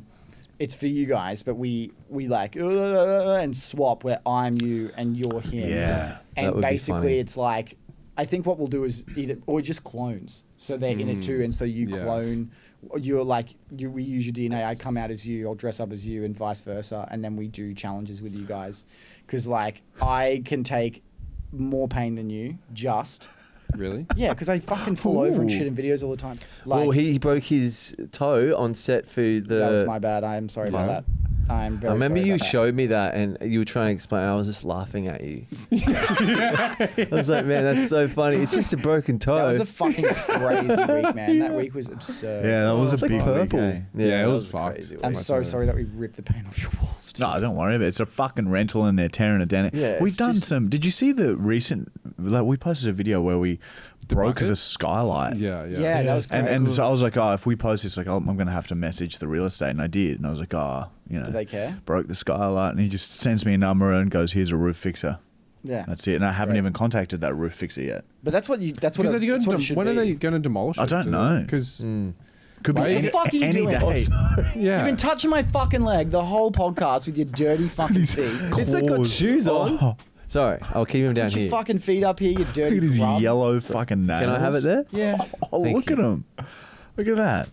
B: it's for you guys, but we like and swap where I'm you and you're him.
C: Yeah.
D: That
B: And
D: would be
B: basically
D: funny.
B: it's like, I think what we'll do is either, or just clones. So they're in it too. And so you
E: Yeah.
B: clone, you're like, we use your DNA, I come out as you, I'll dress up as you and vice versa. And then we do challenges with you guys. Because like, I can take more pain than you, just.
E: Really?
B: Yeah, because I fucking fall over and shit in videos all the time. Like,
D: Well, he broke his toe on set for
B: that was
D: the
B: my bad. I am sorry
E: Yeah.
B: about that. I'm very
D: I remember
B: sorry
D: you
B: about that.
D: showed me that and you were trying to explain. I was just laughing at you. I was like, man, that's so funny. It's just a broken toe.
B: That was a fucking crazy week, man. That week was absurd.
C: Yeah, that was
D: It's
C: a
D: like
C: big
D: purple.
C: week, eh?
E: Yeah, it was
D: a
E: fucked.
D: crazy
B: I'm
D: week.
B: so sorry that we ripped the paint off your walls.
C: No, don't worry about it. It's a fucking rental and they're tearing it down.
D: Yeah,
C: We've
D: it's
C: done
D: just-
C: some. Did you see the recent? Like, we posted a video where we broke
E: bucket?
C: the skylight.
E: Yeah.
B: Yeah, that was great.
C: And so I was like, oh, if we post this, like, I'm going to have to message the real estate. And I did. And I was like, oh, you know.
B: Do they care?
C: Broke the skylight. And he just sends me a number and goes, here's a roof fixer.
B: Yeah.
C: That's it. And I haven't
B: Great.
C: even contacted that roof fixer yet.
B: But that's what you. That's what.
E: Because
B: That's what it should
E: when are
B: be.
E: they going to demolish it?
C: I don't know.
E: Because
C: Could be
E: What the
C: any,
B: fuck are you
C: any
B: doing?
C: day.
E: yeah,
B: You've been touching my fucking leg the whole podcast with your dirty fucking feet.
D: It's like got
C: Claws.
D: shoes on.
C: Oh,
D: Sorry, I'll keep him down
B: Put your
D: here.
B: fucking feet up here, you
C: look
B: dirty
C: at his
B: grub.
C: yellow fucking nails.
D: Can I have it there?
B: Yeah.
C: Oh,
D: Thank
C: look
D: you.
C: at him. Look at that.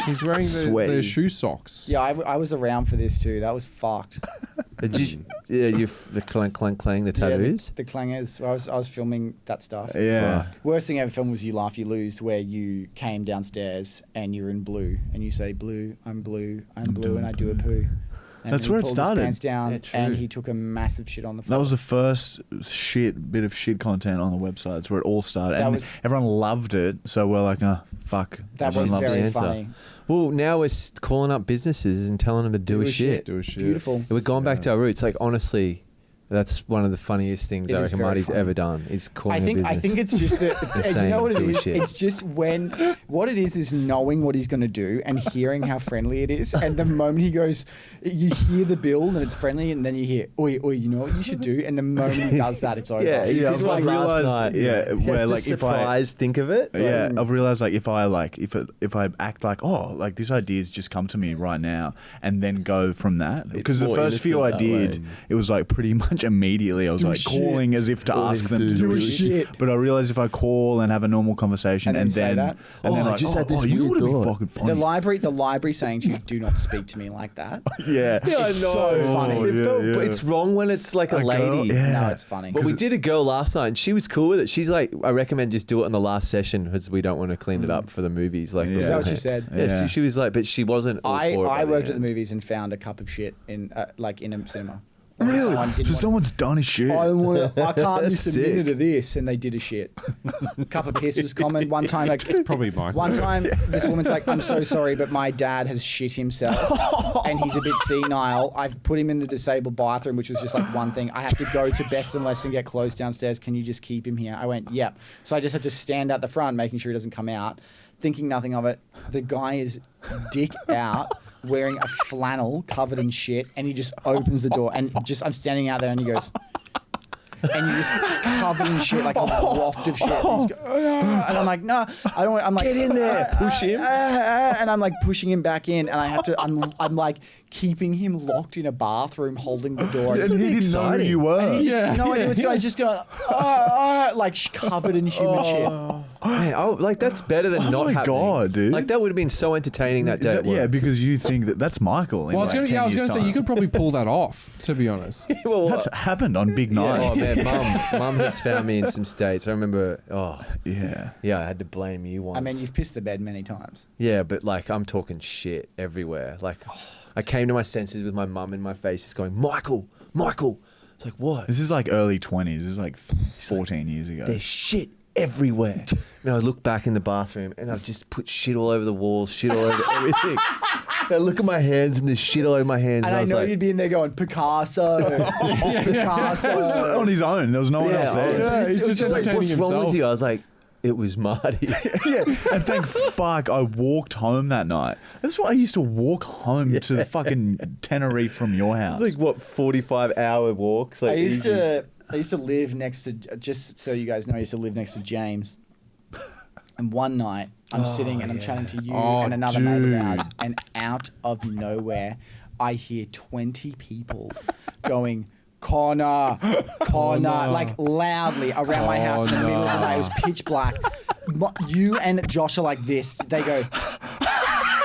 E: he's wearing
D: Sweaty.
E: the shoe socks.
B: Yeah, I was around for this too. That was fucked.
D: Did you, the clank, clank, clang, the tattoos?
B: Yeah, the clangers. I was filming that stuff.
C: Yeah.
B: Worst thing I ever filmed was You Laugh, You Lose, where you came downstairs and you're in blue and you say, blue, I'm blue, and I do a poo. And
C: That's
B: he
C: where it
B: pulled
C: started.
B: His pants down
D: Yeah, true.
B: and he took a massive shit on the floor.
C: That was the first bit of shit content on the website. That's where it all started.
B: That
C: And
B: was-
C: everyone loved it. So we're like, oh, fuck.
B: That
C: Everyone
B: was
C: loves
B: very
C: it.
D: answer.
B: funny.
D: Well, now we're calling up businesses and telling them to do a shit.
E: Do a shit.
B: Beautiful.
D: We're going back to our roots. Like, honestly, that's one of the funniest things
B: It
D: I
B: is
D: reckon
B: very
D: Marty's
B: funny.
D: ever done is calling a business.
B: I think it's just that, you
D: saying,
B: know what it
D: do
B: is?
D: shit.
B: It's just what it is knowing what he's going to do and hearing how friendly it is. And the moment he goes, you hear the bill and it's friendly, and then you hear, oi, you know what you should do? And the moment he does that, it's over.
D: Yeah, he
C: Yeah,
D: did
C: I've
D: one last
C: realised-
D: night.
C: yeah,
D: He
C: where,
D: has to
C: like, if I-
D: surprise think of it.
C: Yeah, I've realized like if I act like, oh, like this idea's just come to me right now, and then go from that, because the
D: more
C: first few I
D: innocent that
C: did,
D: way.
C: it was like pretty much immediately I was
B: Do
C: like
B: shit.
C: calling as if to
D: All
C: ask
D: they
C: them
D: do
C: to do
D: do
C: a
D: is
C: shit. But I realized if I call and have a normal conversation
B: And then
C: and
B: say
C: then
B: that?
C: and then
D: Oh, I
C: like,
D: just had this
C: you know
D: weird
C: what would be
D: thought.
C: fucking
B: The
C: funny?
B: library saying to you, do not speak to me like that.
C: Yeah,
D: Yeah, I
B: It's
D: know.
B: so funny.
C: Oh, yeah,
D: But
C: yeah.
D: it's wrong when it's like a
C: girl,
D: lady.
C: yeah.
B: No, it's funny.
D: But we did a girl last night and she was cool with it. She's like, I recommend just do it on the last session because we don't want to clean it up for the movies. Like,
C: Is
B: Is that what she
D: beforehand.
B: said?
D: Yeah,
C: Yeah.
D: she was like, but she wasn't. all for it by
B: I worked at the
D: end.
B: movies and found a cup of shit in a cinema.
C: Really?
B: Someone didn't
C: So
B: want-
C: someone's done his shit.
B: I don't want to. I can't miss a
D: Sick.
B: minute of this, and they did a shit. Cup of piss was common. One time,
E: It's probably Michael.
B: One time, this woman's like, "I'm so sorry, but my dad has shit himself, and he's a bit senile. I've put him in the disabled bathroom, which was just like one thing. I have to go to Best and Less and get clothes downstairs. Can you just keep him here?" I went, "Yep." So I just had to stand out the front, making sure he doesn't come out, thinking nothing of it. The guy is dick out, wearing a flannel covered in shit, and he just opens the door, and just I'm standing out there, and he goes. And you're just covered in shit, like a waft of shit. And, he's and I'm like, no, I don't want. I'm like,
D: Get in there, push him.
B: and I'm like pushing him back in, and I have to. I'm like keeping him locked in a bathroom, holding the door.
C: and he didn't know who you were.
B: And he just, no idea what's going. He's just going, like covered in human shit.
D: Man, like that's better than
C: Oh
D: not
C: my
D: happening.
C: God, dude.
D: Like that would have been so entertaining that day. At work.
C: Yeah, because you think that's Michael.
E: Well, I was going to say you could probably pull that off. To be honest,
D: Well,
C: That's happened on big
D: yeah.
C: nights.
D: Oh man, mum has found me in some states. I remember. Oh,
C: Yeah.
D: yeah, I had to blame you once.
B: I mean, you've pissed the bed many times.
D: Yeah, but like I'm talking shit everywhere. Like I came to my senses with my mum in my face, just going, Michael. It's like what?
C: This is like early 20s. This is like 14 years ago.
D: There's shit everywhere. And I look back in the bathroom and I've just put shit all over the walls, shit all over everything. And I look at my hands and there's shit all over my hands.
B: And I
D: was
B: know
D: like,
B: you'd be in there going, Picasso, Picasso.
C: It was on his own. There was no one
D: yeah,
C: else there.
E: he's
D: it was
E: just
D: just like,
E: entertaining
D: what's wrong with
E: himself.
D: you? I was like, it was Marty.
C: Yeah, and thank fuck I walked home that night. That's why I used to walk home to the fucking Tenerife from your house.
D: Like what, 45-hour walks? Like
B: I used
D: easy.
B: to live next to, just so you guys know, I used to live next to James. And one night I'm sitting and I'm chatting to you
E: Oh,
B: and another neighbor of
E: dude.
B: ours, and out of nowhere I hear 20 people going, Connor, like loudly around my house in the middle of the night. It was pitch black. You and Josh are like this. They go,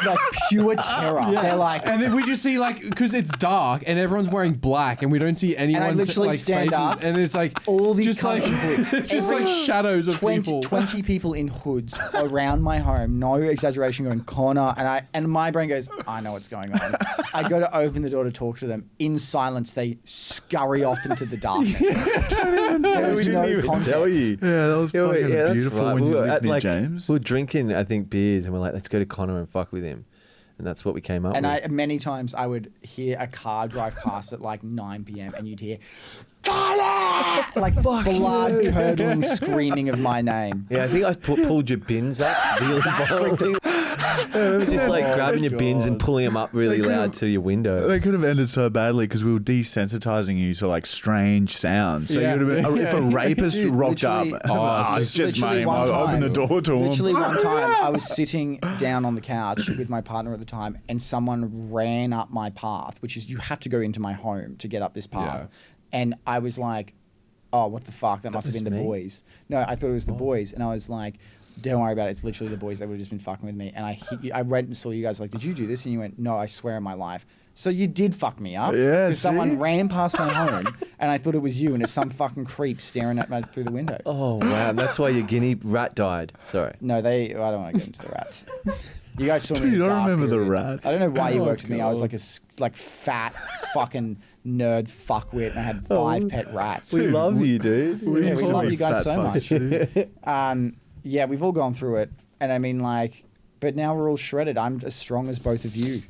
B: like pure terror. They're like,
E: And then we just see like, because it's dark and everyone's wearing black and we don't see anyone's
B: literally
E: like
B: stand
E: faces,
B: up,
E: and it's like
B: all these
E: just like
B: cunts in hoods.
E: it's just like
B: Every
E: shadows of
B: 20 people in hoods around my home. No exaggeration. Going Connor, and my brain goes, I know what's going on. I go to open the door to talk to them. In silence, they scurry off into the darkness. There was no context.
D: tell you.
C: Yeah, that was fucking
D: that's
C: beautiful
D: right.
C: when
D: We
C: you
D: were
C: lived
D: at,
C: near
D: like,
C: James.
D: We were drinking, I think, beers, and we're like, let's go to Connor and fuck with him. And that's what we came up
B: And
D: with.
B: many times I would hear a car drive past at like 9 p.m. and you'd hear, Connor! Like blood curdling screaming of my name.
D: Yeah, I think I pulled your bins up really violently. I remember just like grabbing your bins and pulling them up really loud to your window.
C: They could have ended so badly because we were desensitizing you to like strange sounds. So
E: Yeah.
C: you would have been, if a rapist
B: Dude,
C: rocked up,
B: literally-
C: it's just
B: literally
C: mate.
B: one
C: I'll open
B: time-
C: the door to him.
B: Literally one time I was sitting down on the couch with my partner at the time and someone ran up my path, which is you have to go into my home to get up this path.
E: Yeah.
B: And I was like, oh, what the fuck? That must have
D: was
B: been the
D: me?
B: boys. No, I thought it was the boys. And I was like, don't worry about it. It's literally the boys that would have just been fucking with me. And I hit you. I went and saw you guys like, did you do this? And you went, no, I swear on my life. So you did fuck me up.
C: Yeah,
B: 'Cause
C: see?
B: someone ran past my home and I thought it was you and it's some fucking creep staring at me through the window.
D: Oh, wow. That's why your guinea rat died. Sorry.
B: No, I don't want to get into the rats. You guys saw me.
C: Dude,
B: in a
C: I don't
B: dark
C: remember the
B: period.
C: rats.
B: I don't know why you
E: Oh,
B: worked with me. I was
E: God.
B: like fat fucking nerd fuckwit, and I had 5 pet rats.
D: We love you, dude.
B: we
C: used to
B: love
C: be
B: you guys
C: fat
B: so
C: fucks,
B: much.
C: dude.
B: Yeah, we've all gone through it, and I mean, like, but now we're all shredded. I'm as strong as both of you.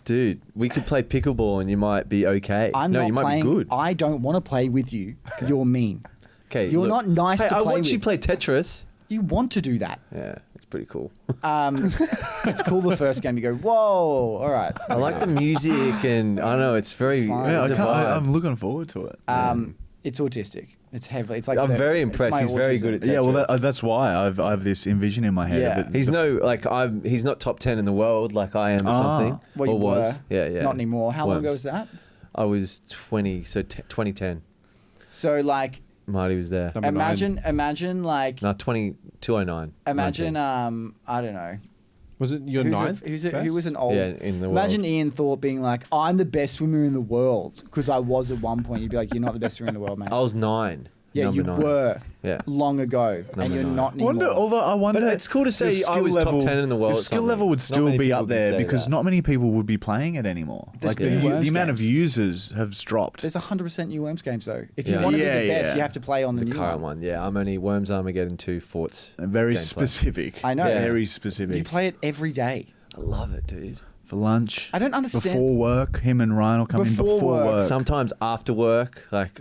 D: Dude, we could play pickleball and you might be okay.
B: I'm
D: no,
B: not
D: you might
B: playing.
D: be good.
B: I don't want to play with you. You're mean.
D: Okay,
B: You're not nice
D: hey,
B: to
D: I
B: play
D: watched you
B: with.
D: play Tetris.
B: You want to do that.
D: Yeah, it's pretty cool.
B: It's cool. The first game, you go, whoa, all right.
D: I like the music and I don't know, it's very.
B: It's fine.
C: Yeah,
D: it's a vibe.
C: I'm looking forward to it.
B: It's autistic. It's heavy. It's like
D: I'm very
B: it's
D: impressed.
B: my
D: He's very
B: autism.
D: good at
C: Yeah, well,
D: Tetris.
C: that's why I have this envision in my head.
B: Yeah.
C: Of it.
D: He's he's not top 10 in the world like I am or
C: Ah.
D: something.
B: Well,
D: or
B: you
D: was.
B: were.
D: Yeah, yeah.
B: Not anymore. How long ago
D: Worms.
B: was that?
D: I was 20, so 2010.
B: So like,
D: Marty was there.
E: Number 9.
B: imagine like,
D: No, 209.
B: imagine
D: 19.
B: I don't know.
E: Was it your ninth?
B: Who was an old?
D: Yeah, in the
B: Imagine
D: world.
B: Ian Thorpe being like, "I'm the best swimmer in the world," because I was at one point. You'd be like, "You're not the best swimmer in the world, man."
D: I was 9.
B: Yeah,
D: Number
B: you
D: 9.
B: were
D: Yeah.
B: long ago, and
D: Number
B: you're
D: 9.
B: not anymore.
C: Although I wonder,
D: But it's cool to say
C: your
D: I was
C: skill
D: top 10 in the world
C: Your
D: at
C: skill
D: something.
C: level would
D: Not
C: still
D: many
C: be
D: people
C: up
D: can
C: there
D: say
C: because
D: that.
C: not many people would be playing it anymore.
B: There's
C: Like
B: been Worms
C: the amount of
B: games.
C: users have dropped.
B: There's 100% new Worms games though. If you
D: Yeah.
B: want to be
C: Yeah,
B: the best,
C: yeah.
B: you have to play on the,
D: The
B: new
D: current one. Yeah, I'm only Worms Armageddon 2 Forts.
C: Very
D: gameplay.
C: specific.
B: I know.
D: Yeah.
C: Very specific.
B: You play it every day.
D: I love it, dude.
C: For lunch.
B: I don't understand.
C: Before work, him and Ryan will come
B: Before
C: in before
B: work.
C: work.
D: Sometimes after work, like,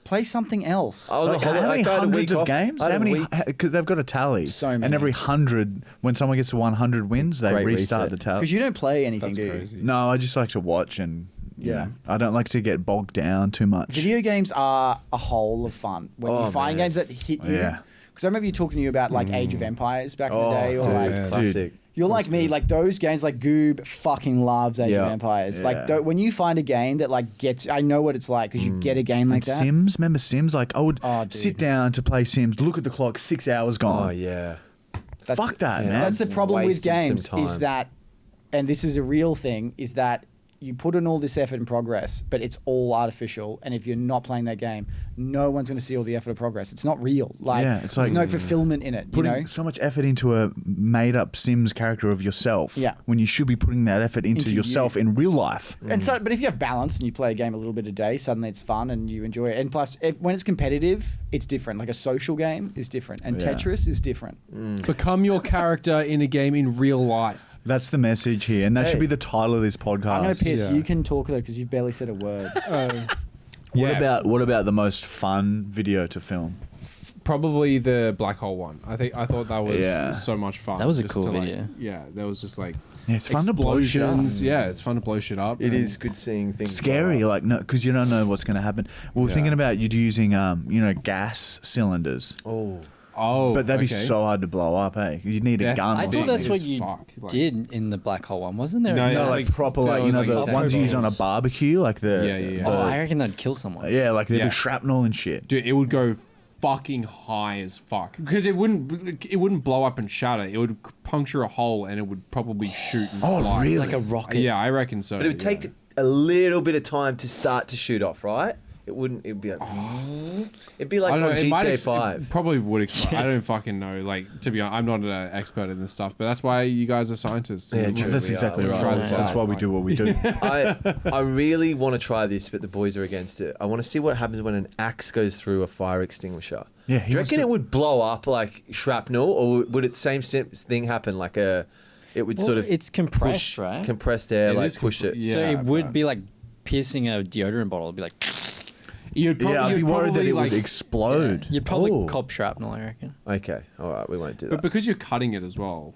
B: Play something else.
D: I was
C: Like,
D: on
C: how many
D: I got a
C: hundreds
D: week
C: of
D: off.
C: games?
D: I had
C: How
D: a
C: many?
D: week-
C: Because they've got a tally.
B: So many.
C: And every 100, when someone gets to 100 wins, they
D: Great
C: restart
D: reset.
C: the tally.
B: Because you don't play anything,
E: That's
B: do you?
E: crazy.
C: No, I just like to watch and you
B: Yeah.
C: know, I don't like to get bogged down too much.
B: Video games are a whole of fun. When you
D: Oh,
B: find
D: man.
B: games that hit you.
C: Yeah.
B: Because I remember you talking to you about like Age of Empires back in the
D: Oh,
B: day. Or
D: dude,
B: like,
D: classic.
B: you're like me, like those games like Goob fucking loves Age of
D: Yeah.
B: Empires.
C: Yeah.
B: Like when you find a game that like gets, I know what it's like because you get a game like
C: And
B: that.
C: Sims, remember Sims? Like I would
B: Oh, dude.
C: sit down to play Sims, look at the clock, 6 hours gone.
D: Oh, yeah.
B: That's-
C: Fuck that,
D: yeah,
C: man.
B: That's the problem with
D: Wasted some
B: games
D: time.
B: is that, and this is a real thing, is that you put in all this effort and progress, but it's all artificial. And if you're not playing that game, no one's going to see all the effort of progress. It's not real. Like,
C: Yeah, it's
B: there's
C: like-
B: no fulfillment in it. You
C: Putting
B: know,
C: so much effort into a made-up Sims character of yourself.
B: Yeah.
C: When you should be putting that effort into
B: Into
C: yourself
B: you.
C: in real life.
B: And so, but if you have balance and you play a game a little bit a day, suddenly it's fun and you enjoy it. And plus, when it's competitive, it's different. Like a social game is different, and
C: Yeah.
B: Tetris is different.
E: Become your character in a game in real life.
C: That's the message here, and that should
D: Hey.
C: be the title of this podcast.
B: I'm gonna piss.
E: yeah.
B: You can talk though because you've barely said a word.
C: What about the most fun video to film?
E: Probably the black hole one. I thought that was
C: Yeah.
E: so much fun.
F: That was a
E: just
F: cool
E: to, like-
F: video.
E: Yeah, there was just like
C: Yeah, it's fun to blow shit up.
E: explosions. Yeah, it's fun to blow shit up.
D: It
E: and-
D: is good seeing things.
C: Scary,
D: blow up.
C: like no, because you don't know what's going to happen. We were
E: Yeah.
C: thinking about you using, gas cylinders,
E: Oh,
C: but that'd be
E: okay.
C: so hard to blow up. Hey, you'd need a
E: Death
C: gun.
F: I
C: or
F: thought
E: Big
C: something.
F: that's what
E: as
F: you
E: fuck, like-
F: did in the black hole one, wasn't there?
E: No,
F: a
E: yeah,
C: No,
F: gas-
C: like
E: like-
C: proper,
E: they
C: like
E: were
C: you know,
E: like
C: the ones you use on a
E: explosives.
C: barbecue, like the
E: Yeah, yeah, yeah.
F: Oh, I reckon that'd kill someone.
C: yeah, like they
E: Yeah.
C: do shrapnel and shit.
E: Dude, it would go fucking high as fuck because it wouldn't blow up and shatter. It would puncture a hole and it would probably shoot and fly.
C: Really?
F: Like a rocket.
E: Yeah, I reckon so.
D: But it would take a little bit of time to start to shoot off, right? It'd be like
E: I don't know,
D: on
E: it might
D: GTA 5.
E: it probably would explode. I don't fucking know. Like, to be honest, I'm not an expert in this stuff, but that's why you guys are scientists.
D: Yeah,
E: And
D: true.
E: we-
C: That's exactly
E: we
C: right.
E: try this
C: That's
E: out.
C: why we do what we do.
D: I really want to try this, but the boys are against it. I want to see what happens when an axe goes through a fire extinguisher.
C: Yeah,
D: Do you reckon it would blow up like shrapnel, or would it same thing happen? Like it would sort of
F: it's compressed,
D: push
F: right?
D: compressed air,
E: It
D: like
E: is
D: push it.
E: yeah,
F: So it would
E: but-
F: be like piercing a deodorant bottle. It'd be like
E: You'd probably,
C: Yeah, I'd be
E: you'd
C: worried that
E: probably,
C: it
E: like,
C: would explode.
F: you'd probably
D: Oh.
F: cop shrapnel, I reckon.
D: Okay, all right, we won't do
E: But
D: that.
E: because you're cutting it as well,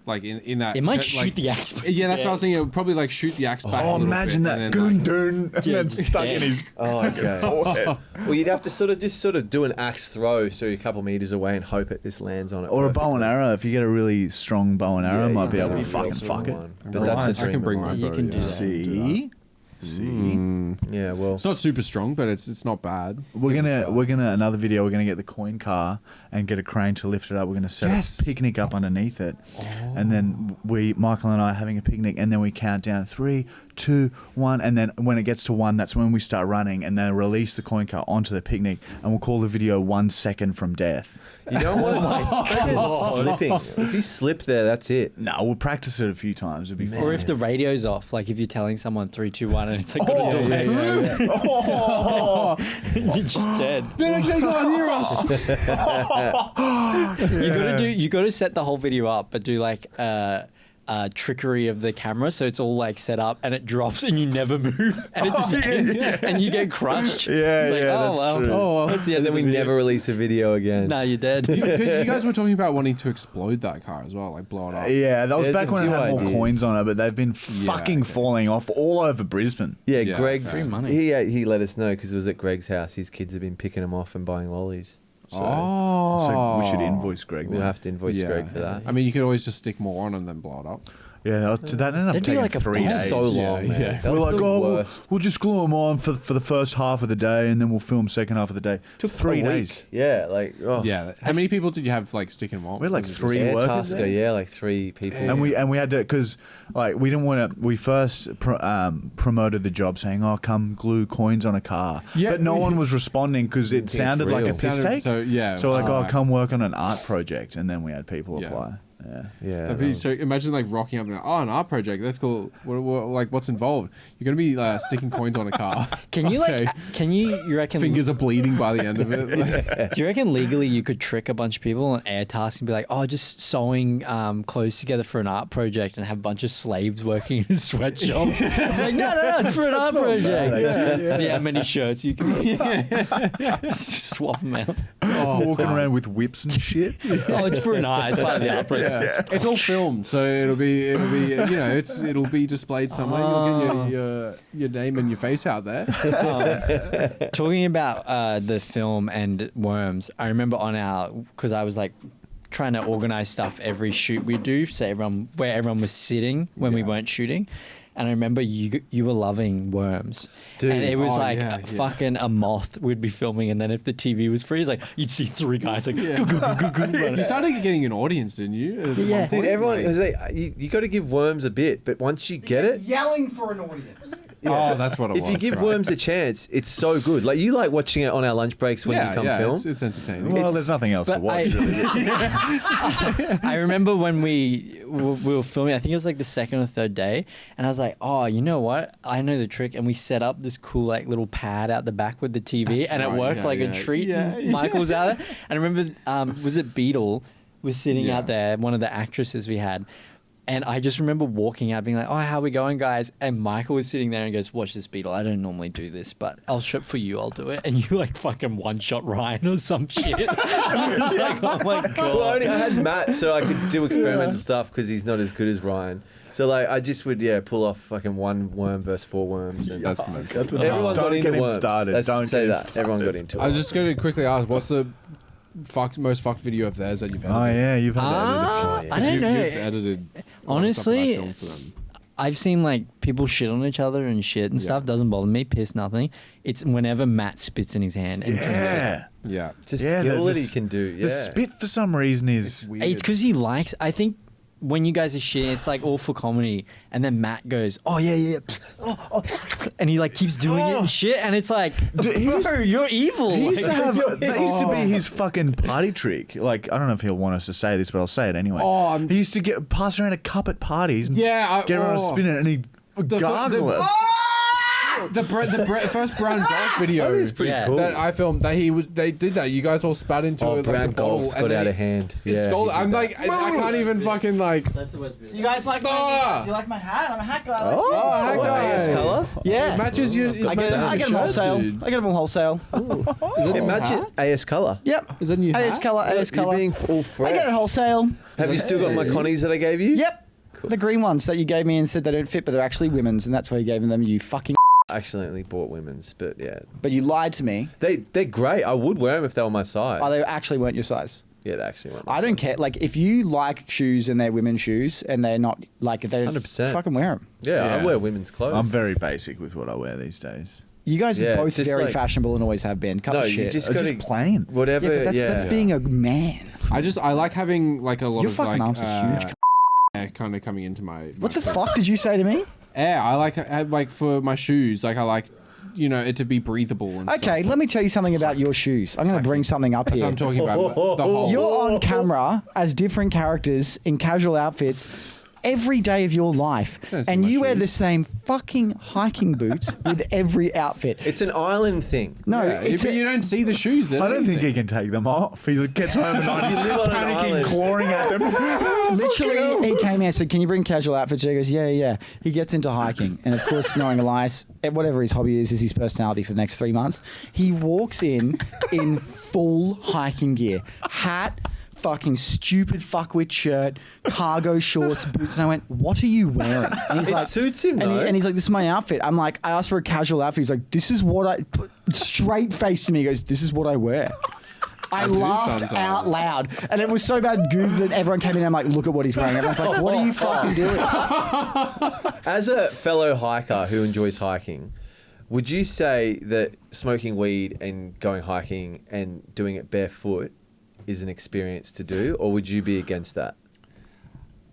E: like in that,
F: It might
E: like-
F: shoot the axe.
E: Yeah, that's what I was thinking. It would probably like shoot the axe back. a
C: Oh,
E: little
C: imagine
E: bit,
C: that
E: and
C: goon
E: then, like,
C: dune and then stuck in his
D: Oh, okay.
C: forehead.
D: Well, you'd have to sort of do an axe throw, so you're a couple meters away, and hope it just lands on it.
C: Or a bow and
D: perfectly.
C: arrow. If you get a really strong bow and arrow,
D: Yeah,
C: might
D: you
C: be
D: can
C: able to
D: have a real
C: fucking
D: strong
C: fuck it.
D: one.
E: I
D: But that's a
E: I
D: dream
E: can
D: of
E: bring
D: mine.
E: my
F: You
E: bow,
F: can do
E: yeah.
F: that.
C: See?
D: Yeah, well,
E: It's not super strong, but it's not bad.
C: We're gonna another video. We're gonna get the coin car and get a crane to lift it up. We're gonna set
E: Yes.
C: a picnic up underneath it, and then Michael and I are having a picnic, and then we count down 3, 2, 1, and then when it gets to 1, that's when we start running, and then release the coin car onto the picnic, and we'll call the video 1 second from death.
D: you don't want slipping. If you slip there, that's it.
C: No, we'll practice it a few times. It'll be fun.
F: Or if the radio's off, like if you're telling someone 3, 2, 1, and it's like got a delay, you're just dead.
E: They got near us.
F: You gotta set the whole video up, but do like trickery of the camera, so it's all like set up and it drops and you never move and it just ends and you get crushed.
C: Yeah,
F: it's like,
C: yeah,
F: oh
C: that's
F: well,
C: true.
F: oh well, that's the
D: And
F: end
D: then
F: of
D: we
F: the video.
D: never release a video again.
F: Nah, you're dead.
E: Because you guys were talking about wanting to explode that car as well, like blow it up.
C: Yeah, that was
D: There's
C: back
D: a
C: when it
D: few
C: had more
D: ideas.
C: coins on it, but they've been fucking
E: okay.
C: falling off all over Brisbane.
D: Yeah,
E: Yeah,
D: Greg's.
F: free money.
D: He let us know because it was at Greg's house. His kids have been picking him off and buying lollies. So
C: So we should invoice Greg.
D: we'll
C: then.
D: have to invoice Greg for that.
E: I mean, you could always just stick more on them than blow it up.
C: Yeah, that ended up
F: That'd be
C: taking
F: like a
C: 3
F: bomb.
C: days.
D: So long, man.
E: yeah.
D: That
C: We're
D: was
C: like,
D: the
C: oh,
D: worst.
C: we'll just glue them on for the first half of the day, and then we'll film second half of the day. Took
D: A
C: 3
D: week.
C: days.
D: Yeah, like
E: Yeah. How many people did you have like sticking them on?
C: We had, like,
E: Was it just-
C: 3
D: yeah,
C: workers
D: Tasker,
C: there?
D: yeah, like 3 people.
C: And we had to, because like we didn't want to. We first promoted the job saying, "Oh, come glue coins on a car,"
E: Yeah.
C: but no one was responding because it
D: think it's
C: sounded like a
D: real.
C: piss take.
E: So yeah.
C: So like, oh,
E: like,
C: come work on an art project, and then we had people
E: Yeah.
C: apply. Yeah.
D: yeah,
E: that'd
D: that
E: be-
D: was-
E: so imagine like rocking up and like, oh, an art project. That's cool. Like what's involved? You're gonna be sticking coins on a car.
F: Can you
E: Okay.
F: you reckon
E: Fingers are bleeding by the end of it. Like,
F: do you reckon legally you could trick a bunch of people on air tasks and be like, oh, just sewing clothes together for an art project and have a bunch of slaves working in a sweatshop? It's like, no, it's for an art project. See how many shirts you can swap them out.
C: Walking around with whips and shit.
F: Oh, it's for an art. It's part of the art project.
E: yeah. It's all filmed, so it'll be it'll be displayed somewhere. You'll get your name and your face out there.
F: Talking about the film and worms, I remember because I was like trying to organize stuff every shoot we do, so where everyone was sitting when we
E: Yeah.
F: weren't shooting. And I remember you were loving worms.
D: Dude.
F: And it was
E: Oh,
F: like
E: yeah, yeah.
F: fucking a moth we'd be filming, and then if the TV was free, it's like you'd see 3 guys like
E: You started getting an audience, didn't you? At one
F: Yeah.
E: point?
D: Dude, everyone,
E: Like-
D: is like, you got to give worms a bit, but once you get it,
B: Yelling for an audience.
E: Oh, that's what it was.
D: if you give
E: right.
D: worms a chance, it's so good. Like you like watching it on our lunch breaks when you come film.
E: It's entertaining.
C: Well, there's nothing else to
F: But
C: watch.
F: I remember when we were filming, I think it was like the second or third day, and I was like, oh, you know what? I know the trick. And we set up this cool like little pad out the back with the TV,
E: That's
F: and it
E: right,
F: worked
E: yeah,
F: like
E: yeah.
F: a treat.
E: Yeah,
F: and Michael was out there. And I remember, was it Beetle was sitting
E: Yeah.
F: out there, one of the actresses we had. And I just remember walking out being like, oh, how we going, guys? And Michael was sitting there and goes, watch this, Beetle. I don't normally do this, but I'll shoot for you. I'll do it. And you like fucking one-shot Ryan or some shit. I was like, oh my God.
D: Well, I had Matt, so I could do experimental stuff because he's not as good as Ryan. So like, I just would pull off fucking 1 worm versus 4 worms. And
E: That's mental.
C: That's
D: everyone
C: Don't
D: got into
C: get him
D: worms.
C: started.
D: Let's
C: Don't
D: say
C: get him
D: that. Everyone got into it.
E: I was just going to quickly ask, what's the most fucked video of theirs that you've edited?
C: Oh yeah, you've had that.
F: I don't know.
E: You've edited
F: Honestly,
E: stuff that I filmed for them.
F: I've seen like people shit on each other and shit and stuff. Doesn't bother me. Piss, nothing. It's whenever Matt spits in his hand and drinks it.
C: Yeah.
E: Yeah.
D: It's a skill that he can do. Yeah.
C: The spit for some reason is.
E: Weird.
F: It's because he likes. I think when you guys are shitting, it's like all for comedy, and then Matt goes, "Oh yeah, oh," and he like keeps doing it and shit, and it's like,
C: Dude, he
F: bro,
C: used-
F: you're evil.
C: He used to
F: Like,
C: have that used to be his fucking party trick. Like I don't know if he'll want us to say this, but I'll say it anyway. He used to pass around a cup at parties. And get everyone to spin it, and he'd gargle it.
E: The first brown golf video
D: That is pretty cool.
E: that I filmed, they did that. You guys all spat into it like
D: brown
E: a bottle,
D: golf
E: and
D: got
E: then
D: out of hand.
E: It
D: Yeah,
E: scolded.
D: he did
E: I'm
D: that.
E: like, I can't even fucking like.
F: That's the worst bit.
B: Do you guys like
E: Ah!
B: do you like my hat? I'm a hat guy.
E: Oh, heck,
D: What, AS
E: guy.
D: colour?
B: Yeah.
E: It matches your.
B: I get them wholesale. I get them all wholesale.
D: Imagine AS colour.
B: Yep.
E: Is that new
B: AS
E: hat?
B: color, AS
D: You're
B: color.
D: being all
B: I
D: fresh.
B: get it wholesale.
D: Have you still got my connies that I gave you?
B: Yep. The green ones that you gave me and said they don't fit, but they're actually women's, and that's why you gave them. You fucking.
D: I accidentally bought women's, but yeah.
B: But you lied to me.
D: They're great. I would wear them if they were my size.
B: Oh, they actually weren't your size.
D: Yeah, they actually weren't.
B: I don't care. Like, if you like shoes and they're women's shoes and they're not like they're
D: 100%.
B: fucking wear them.
D: Yeah, I
C: Yeah.
D: wear women's clothes.
C: I'm very basic with what I wear these days.
B: You guys
D: Yeah,
B: are both
D: it's just
B: very
D: like-
B: fashionable and always have been. Cut
D: No,
B: the
D: you
B: shit.
D: just
C: I'm
D: gotta-
C: just plain.
D: Whatever.
B: yeah, but that's being a man.
E: I like having like a lot
B: Your
E: of
B: fucking
E: like
B: arms are huge.
E: air kind of coming into my.
B: What the
E: foot.
B: fuck did you say to me?
E: Air. I like for my shoes. Like I like, it to be breathable and
B: Okay,
E: stuff.
B: let me tell you something about your shoes. I'm going to bring something up
E: That's
B: here.
E: what I'm talking about. The whole.
B: You're on camera as different characters in casual outfits every day of your life,
E: Don't see
B: and
E: my
B: you wear
E: shoes.
B: the same fucking hiking boots with every outfit.
D: It's an island thing.
B: No,
E: Yeah,
B: it's
E: but you don't see the shoes.
C: I don't think he can take them off. He gets home at night,
D: You live on an
C: panicking,
D: island.
C: clawing at them.
B: literally, he came here and said, "Can you bring casual outfits?" He goes, "Yeah." He gets into hiking, and of course, knowing Elias, whatever his hobby is his personality for the next 3 months. He walks in full hiking gear, hat, fucking stupid fuckwit shirt, cargo shorts, boots, and I went, "What are you wearing?" And he's
D: It suits him,
B: and,
D: though.
B: and he's like, "This is my outfit." I'm like, I asked for a casual outfit. He's like, "This is what I," straight face to me. He goes, "This is what I wear." I
E: do
B: laughed
E: sometimes.
B: out loud, and it was so bad. Goob that everyone came in and I'm like, "Look at what he's wearing." Everyone's like, "What are you fucking doing?"
D: As a fellow hiker who enjoys hiking, would you say that smoking weed and going hiking and doing it barefoot is an experience to do, or would you be against that?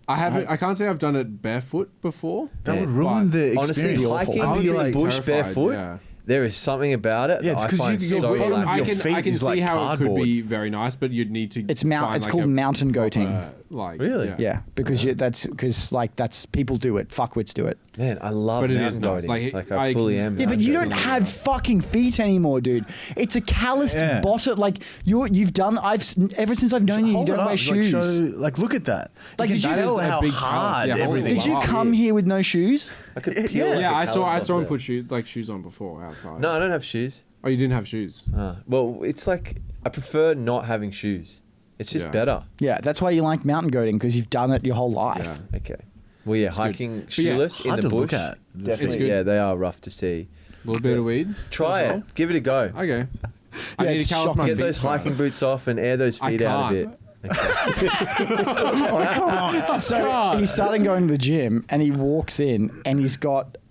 E: I haven't. I can't say I've done it barefoot before.
C: That would
D: Man,
C: ruin the
D: Honestly,
C: experience.
D: hiking
E: I would
D: in
E: be,
D: the bush
E: terrified,
D: barefoot,
E: yeah.
D: there is something about it
C: Yeah, it's
D: that I
C: 'cause
D: find
C: your
D: so
C: bottom of
D: relaxing.
C: your feet
E: I can
C: is
E: see
C: like
E: how it could
C: cardboard.
E: be very nice, but you'd need to.
B: It's
E: find,
B: called mountain goating.
D: Really?
B: Yeah, because that's people do it. Fuckwits do it.
D: Man, I love
E: But it
D: mountain
E: is nice.
D: goating.
E: Like,
D: I fully am.
B: Yeah, but you don't have fucking feet anymore, dude. It's a calloused
C: Yeah.
B: bottom. Like you've done. ever since I've known you, you
C: Hold it
B: don't
C: up,
B: wear
C: like,
B: shoes.
C: look at that.
B: Like,
C: you
B: did
C: can
B: you-
C: tell
E: That is a
C: how
E: big
C: hard
E: house. Yeah,
C: everything
B: Did you
C: is.
B: come here with no shoes?
D: I could peel
E: Yeah,
D: the
E: I saw
D: colours off
E: someone
D: there.
E: put shoes on before outside.
D: No, I don't have shoes.
E: Oh, you didn't have shoes.
D: Well, it's like I prefer not having shoes. It's just
E: Yeah.
D: better.
B: Yeah, that's why you like mountain goating, because you've done it your whole life.
E: Yeah.
D: Okay. Well, yeah, hiking
E: But yeah,
D: shoeless in
C: hard
D: the
C: to look
D: bush.
C: at.
D: Definitely.
E: It's good.
D: Yeah, they are rough to see.
E: A little bit of weed.
D: Try
E: as
D: it.
E: well.
D: Give it a go.
E: Okay. I need
B: it's
E: to callus my
D: Get
E: feet
D: those hiking
E: first.
D: boots off and air those
E: I
D: feet out a
E: can't.
D: bit.
B: So he's starting going to the gym, and he walks in, and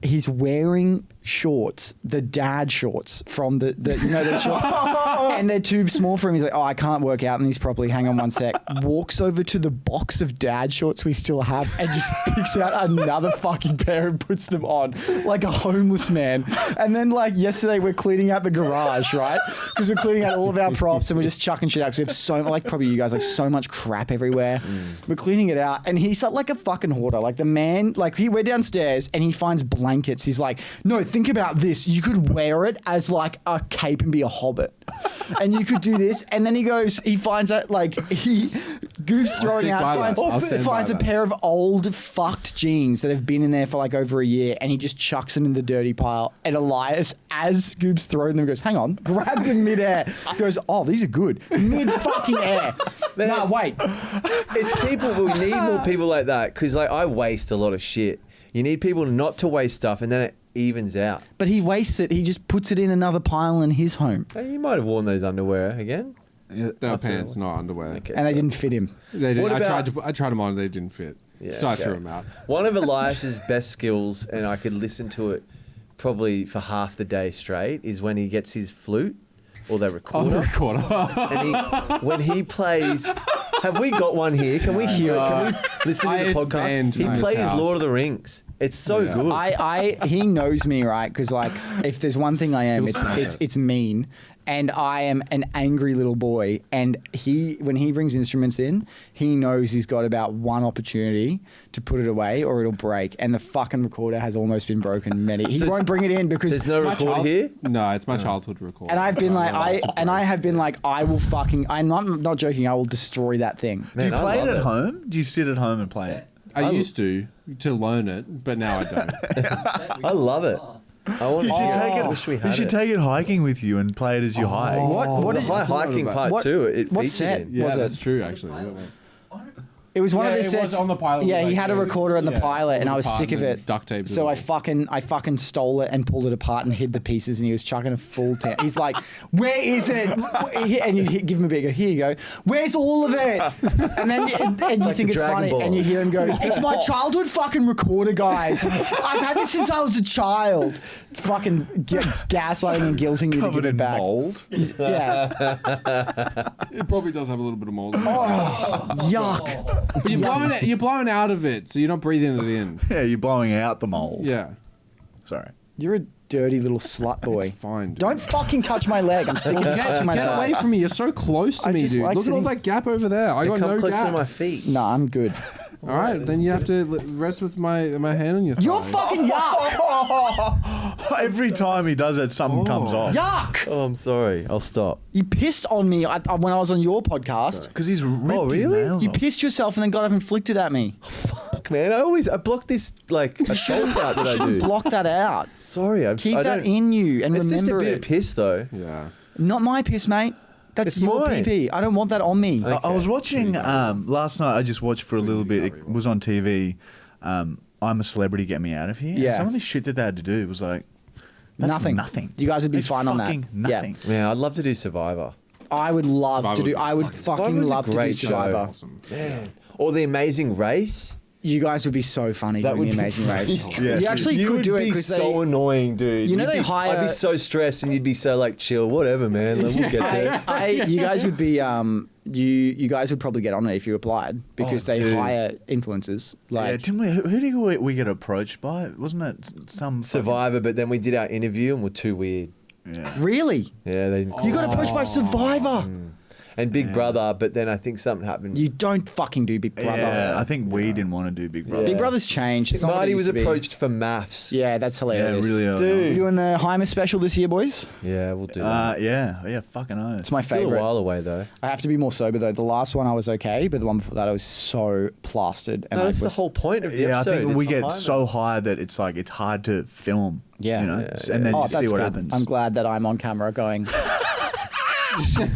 B: he's wearing shorts, the dad shorts from the shorts, and they're too small for him. He's like, "Oh, I can't work out in these properly. Hang on one sec." Walks over to the box of dad shorts we still have, and just picks out another fucking pair and puts them on like a homeless man. And then like yesterday, we're cleaning out the garage, right? Because we're cleaning out all of our props and we're just chucking shit out. Because we have so like probably you guys like so much crap everywhere. We're cleaning it out, and he's like a fucking hoarder. Like the man, like we're downstairs and he finds blankets. He's like, "No, think about this. You could wear it as like a cape and be a hobbit, and you could do this." And then he finds that like Goose throwing
E: stick by
B: out
E: that. I'll stand
B: finds
E: by
B: a
E: that.
B: pair of old fucked jeans that have been in there for like over a year, and he just chucks them in the dirty pile. And Elias, as Goob's throwing them, goes, "Hang on," grabs them midair, goes, "Oh, these are good." Mid fucking air. Nah, wait.
D: It's people. We need more people like that because like I waste a lot of shit. You need people not to waste stuff, and then it evens out.
B: But he wastes it. He just puts it in another pile in his home,
D: Hey, you might have worn those underwear again.
E: They were pants, not underwear.
D: Okay,
B: and they
D: so-
B: didn't fit him.
E: They did.
D: What
E: I
D: about-
E: tried them on. They didn't fit.
D: Yeah,
E: So I
D: okay.
E: threw him out.
D: One of Elias's best skills, and I could listen to it probably for half the day straight, is when he gets his flute or the recorder. And when he plays, have we got one here? Can we hear it? Can we listen to the
E: It's
D: podcast?
E: banned
D: He
E: from this
D: plays
E: house.
D: Lord of the Rings. It's so
E: Yeah.
D: good.
B: He knows me, right? Because like, if there's one thing I am,
E: He'll smack it.
B: it's mean, and I am an angry little boy. And when he brings instruments in, he knows he's got about one opportunity to put it away, or it'll break. And the fucking recorder has almost been broken many. He
D: So
B: won't bring it in because.
D: There's no record here?
E: No, it's my childhood record.
B: And I've been like, I have been like, I will fucking. I'm not joking. I will destroy that thing.
C: Do you
D: Man, I
C: play it
D: love
C: at home? Do you sit at home and play it?
E: I used to learn it, but now I don't.
D: I love it. I want
C: You should take it.
D: Wish we
C: You
D: had
C: should
D: it.
C: take it hiking with you and play it as you hike.
B: What
D: The
B: is
D: high hiking part
B: what-
D: too. It
B: what
D: featured
B: set?
D: in.
E: Yeah,
B: Was it?
E: that's true. Actually,
B: It was one of
E: Yeah,
B: the
E: it was
B: sets
E: on the pilot
B: Yeah,
E: with,
B: he
E: like,
B: had a
E: the-
B: recorder in the
E: yeah,
B: pilot, and
E: pulled
B: I was
E: apart
B: sick of
E: and
B: it.
E: duct taped it
B: So
E: all.
B: I fucking stole it and pulled it apart and hid the pieces, and he was chucking a full tent. He's like, "Where is it?" And you give him a big, "Here you go. Where's all of it?" And then and you
D: like
B: think
D: the
B: it's
D: Dragon
B: funny,
D: Ball.
B: and you hear him go, "It's my childhood fucking recorder, guys. I've had this since I was a child." It's fucking gaslighting and guilting you to
C: Covered
B: give it
C: in
B: back.
C: mold.
B: Yeah.
E: It probably does have a little bit of mold.
B: Yuck.
E: But you're blowing out of it, so you're not breathing it in.
C: Yeah, you're blowing out the mold.
E: Yeah,
C: Sorry.
B: You're a dirty little slut boy.
E: it's fine. Dude.
B: Don't fucking touch my leg. I'm sick of you touching my
E: Get
B: leg.
E: away from me! You're so close to
B: I
E: me,
B: just
E: dude.
B: like
E: Look at all
B: sitting-
E: that gap over there. I got
D: Come
E: no
D: close
E: gap.
D: to my feet.
B: No, I'm good.
E: All right, then you have to rest with my hand on your thigh.
B: You're fucking yuck.
C: Every time he does it, something comes off.
B: Yuck.
D: Oh, I'm sorry. I'll stop.
B: You pissed on me when I was on your podcast.
C: Because he's ripped his
D: really?
C: nails
B: You
C: off.
B: pissed yourself and then got up and flicked it at me.
D: Fuck, man. I block this like assault out that I do.
B: Block that out.
D: Sorry,
B: Keep
D: I
B: that
D: don't-
B: in you and
D: It's just a
B: remember
D: bit
B: it.
D: of piss though.
E: Yeah.
B: Not my piss, mate. That's
D: It's
B: your
D: mine.
B: pee. I don't want that on me.
C: I was watching last night. I just watched for a little bit. It was on TV. I'm a Celebrity, Get Me Out of Here. And
B: Yeah.
C: some of the shit that they had to do was like that's
B: Nothing.
C: Nothing.
B: You guys would be
C: It's
B: fine on that.
C: fucking
B: Yeah.
C: Nothing.
D: Yeah, I'd love to do Survivor.
B: I would love
E: Survivor
B: to do.
E: would be
B: I would
E: fucking-
B: fucking
D: Survivor's a
B: love to do
D: great show.
B: Survivor.
E: Awesome.
D: Man. Or the Amazing Race.
B: You guys would be so funny
D: That
B: doing
D: would
B: the
D: be
B: Amazing Race.
C: Yeah.
B: You actually
D: You
B: could
D: would
B: do it
D: be
B: because
D: so annoying, dude.
B: You know
D: You'd
B: they
D: be-
B: hire-
D: I'd be so stressed, and you'd be so like chill. Whatever, man. Like, we'll get there.
B: you guys would be you guys would probably get on it if you applied because
D: Oh,
B: they
D: dude.
B: hire influencers
C: Yeah,
B: like
C: didn't we? Who did we get approached by? Wasn't it some
D: Survivor, but then we did our interview and we're too weird.
C: Fucking, yeah.
B: really
D: Yeah, they.
B: you got approached by Survivor.
D: And Big Brother, but then I think something happened.
B: You don't fucking do Big Brother.
C: Yeah, I think we didn't want to do Big Brother.
B: Big Brother's changed. It's not what it
D: Marty
B: used
D: was
B: to be.
D: approached for maths.
B: Yeah, that's
C: Yeah,
B: hilarious.
C: really early
D: Dude.
B: You doing the Heimer special this year, boys?
D: Yeah, we'll do
C: on.
D: that.
C: Yeah, fucking oath.
B: It's my
D: Still a
B: favorite.
D: while away though.
B: I have to be more sober though. The last one I was okay, but the one before that I was so plastered. And
D: No,
B: I
D: that's the
B: was,
D: whole point of the
C: Yeah, I
D: episode.
C: think
D: It's
C: we
D: the
C: get
D: high
C: so high that it's like it's hard to film.
B: Yeah.
C: you know,
D: Yeah,
C: and then
B: Oh,
C: you see
B: that's
C: what
B: good.
C: happens.
B: I'm glad that I'm on camera going.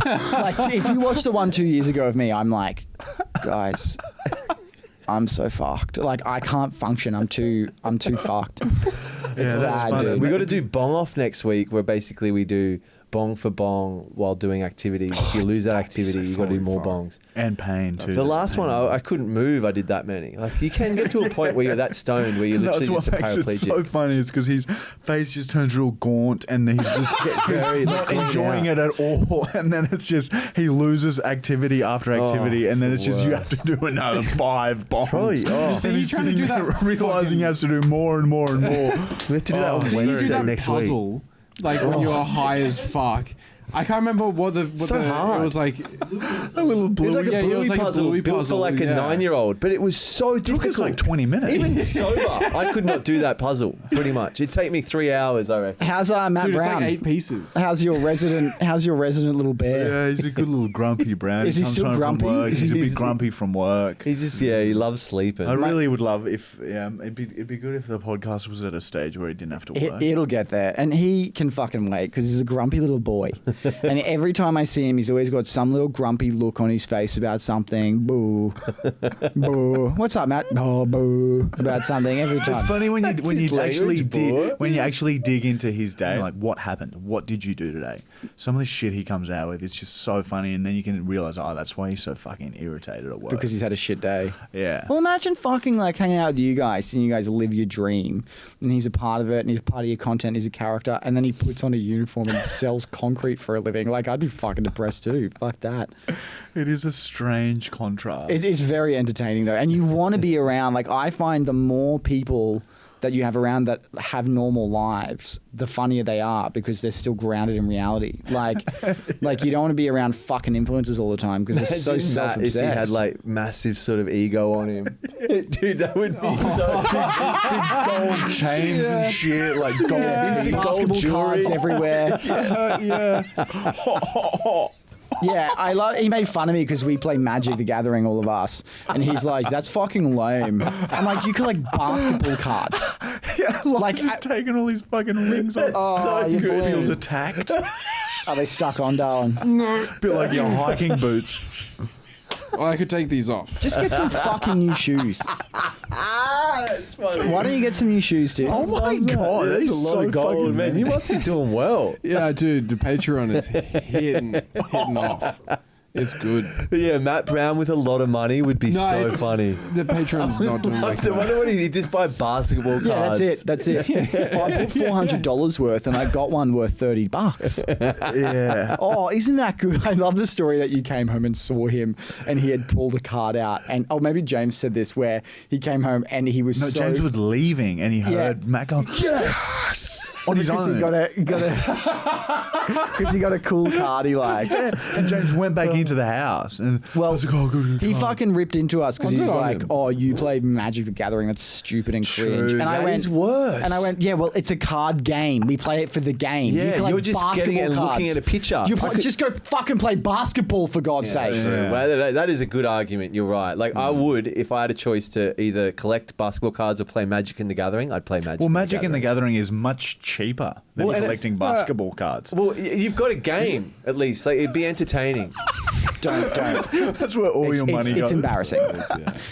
B: Like, if you watched the one 2 years ago of me, I'm like, guys, I'm so fucked. Like, I can't function. I'm too fucked.
C: Yeah, that's
B: bad,
C: funny.
B: dude.
D: We got to do bong off next week, where basically we do bong for bong while doing activities. If you lose that activity, you got to do more bongs.
C: And pain too.
D: The
C: just
D: last one,
C: pain.
D: I couldn't move. I did that many. Like you can get to a point where you're that stoned where you're literally
C: That's
D: just a
C: what makes it
D: paraplegic.
C: so funny is because his face just turns real gaunt and he's just
D: very
C: not
D: clean
C: enjoying
D: out.
C: it at all. And then it's just he loses activity after activity,
D: it's
C: and then
D: the
C: it's just you have to do another 5 bombs.
D: Probably, oh.
C: And
E: So
C: he's
E: you're trying to
C: sitting
E: do
C: there
E: that
C: realizing he has to do more and more and more.
D: We have to do that on
E: So you do
D: Wednesday
E: that
D: next week.
E: puzzle, like when you're high as fuck. I can't remember what
D: So
E: the
D: hard.
E: it was like.
C: A little
D: It
C: blue.
D: was like
E: Yeah,
D: a
E: it
D: bluey
E: was like a
D: puzzle
E: bluey
D: built
E: puzzle,
D: for like a
E: yeah.
D: 9-year-old, but it was so
C: It took
D: difficult.
C: us like 20 minutes.
D: Even sober, I could not do that puzzle. Pretty much, it'd take me 3 hours. I reckon.
B: How's Matt
E: Dude, it's
B: Brown?
E: like 8 pieces.
B: How's your resident little bear?
C: Yeah, he's a good little grumpy Brown.
B: Is he
C: comes
B: still
C: home
B: grumpy?
C: From work.
B: Is
C: He's a
B: he-
C: bit grumpy from work.
D: He just he loves sleeping.
C: I really would love if it'd be good if the podcast was at a stage where he didn't have to work.
B: It'll get there, and he can fucking wait because he's a grumpy little boy. And every time I see him, he's always got some little grumpy look on his face about something. Boo. Boo. What's up, Matt? Oh, boo. About something every time.
C: It's funny when you
D: language,
C: actually dig into his day, like what happened, what did you do today? Some of the shit he comes out with, it's just so funny, and then you can realize, oh, that's why he's so fucking irritated at work.
B: Because he's had a shit day.
C: Yeah.
B: Well, imagine fucking like hanging out with you guys, seeing you guys live your dream, and he's a part of it, and he's part of your content, he's a character, and then he puts on a uniform and sells concrete for a living. Like, I'd be fucking depressed too. Fuck that.
C: It is a strange contrast.
B: It is very entertaining though, and you want to be around. Like, I find the more people that you have around that have normal lives, the funnier they are because they're still grounded in reality. Like you don't want to be around fucking influencers all the time because they're so self-obsessed.
D: If he had like massive sort of ego on him, dude, that would be so
C: big gold chains and shit, like gold,
B: basketball cards everywhere. Yeah, he made fun of me because we play Magic the Gathering, all of us, and he's like, "That's fucking lame." I'm like, "You collect basketball cards."
C: Yeah, like he's taking all these fucking rings off.
B: Oh,
C: so
B: good.
C: Feels attacked.
B: Are they stuck on, darling?
E: No.
C: Bit like your hiking boots.
E: I could take these off.
B: Just get some fucking new shoes.
D: That's funny.
B: Why don't you get some new shoes, dude?
C: Oh my god, that
D: That's
C: is
D: a lot
C: so
D: of gold,
C: fucking
D: man. You must be doing well.
E: Yeah, dude, the Patreon is hitting off. It's good.
D: Yeah, Matt Brown with a lot of money would be so
E: it's-
D: funny.
E: The Patreon's not doing like
D: I wonder
E: that.
D: what he just buy basketball cards.
B: Yeah, that's it. Well, I bought $400 worth, and I got one worth $30.
C: Yeah.
B: Oh, isn't that good? I love the story that you came home and saw him, and he had pulled a card out, and maybe James said this, where he came home and he was
C: No,
B: so
C: James was leaving and he heard Matt going, yes! On his
B: because
C: own.
B: he got a because he got a cool card he liked.
C: And James went back into the house. And
B: Well,
C: I was like, oh, good.
B: He fucking ripped into us because
E: Oh,
B: he's
E: good on
B: like,
E: him.
B: "Oh, you play Magic the Gathering? That's stupid and cringe." And I
D: that
B: went,
D: is worse.
B: And I went, "Yeah, well, it's a card game. We play it for the game.
D: Yeah,
B: you collect
D: you're just getting it and
B: basketball
D: looking
B: cards.
D: at a picture.
B: Just go fucking play basketball for God's sake."
C: Yeah.
D: Well, that is a good argument. You're right. Like, I would, if I had a choice to either collect basketball cards or play Magic in the Gathering, I'd play Magic.
C: Well, Magic in the Gathering is much cheaper than
D: Well, and
C: collecting basketball cards.
D: Well, you've got a game at least. Like, it'd be entertaining.
B: Don't.
C: That's where all your money goes.
B: It's embarrassing.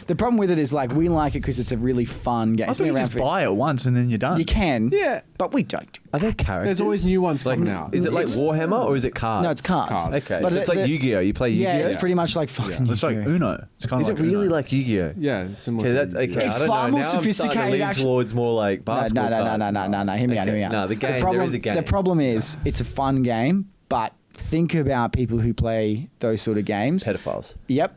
B: The problem with it is like we like it because it's a really fun game.
C: I
B: It's
C: thought
B: been
C: you
B: around
C: just buy it once and then you're done.
B: You can,
E: Yeah.
B: but we don't.
D: Are there characters?
E: There's always new ones coming out.
D: Is it like Warhammer or is it cards?
B: No, it's cards.
E: Cards.
D: Okay,
B: But
D: so it's like Yu-Gi-Oh. You play Yu-Gi-Oh.
B: Yeah, it's pretty much like fucking.
C: It's like
B: Yu-Gi-Oh.
C: Uno. It's kind
D: Is
C: of
D: it
C: like
D: really
C: Uno.
D: like Yu-Gi-Oh?
E: Yeah, it's similar
D: Okay,
E: to
D: that's okay.
B: It's
D: I don't
B: far
D: know.
B: more
D: Now I'm starting to
B: sophisticated,
D: lean
B: actually.
D: towards more like basketball cards.
B: No. Hear me out.
D: No, the game.
B: problem,
D: There is a game.
B: The problem is it's a fun game, but think about people who play those sort of games.
D: Pedophiles.
B: Yep.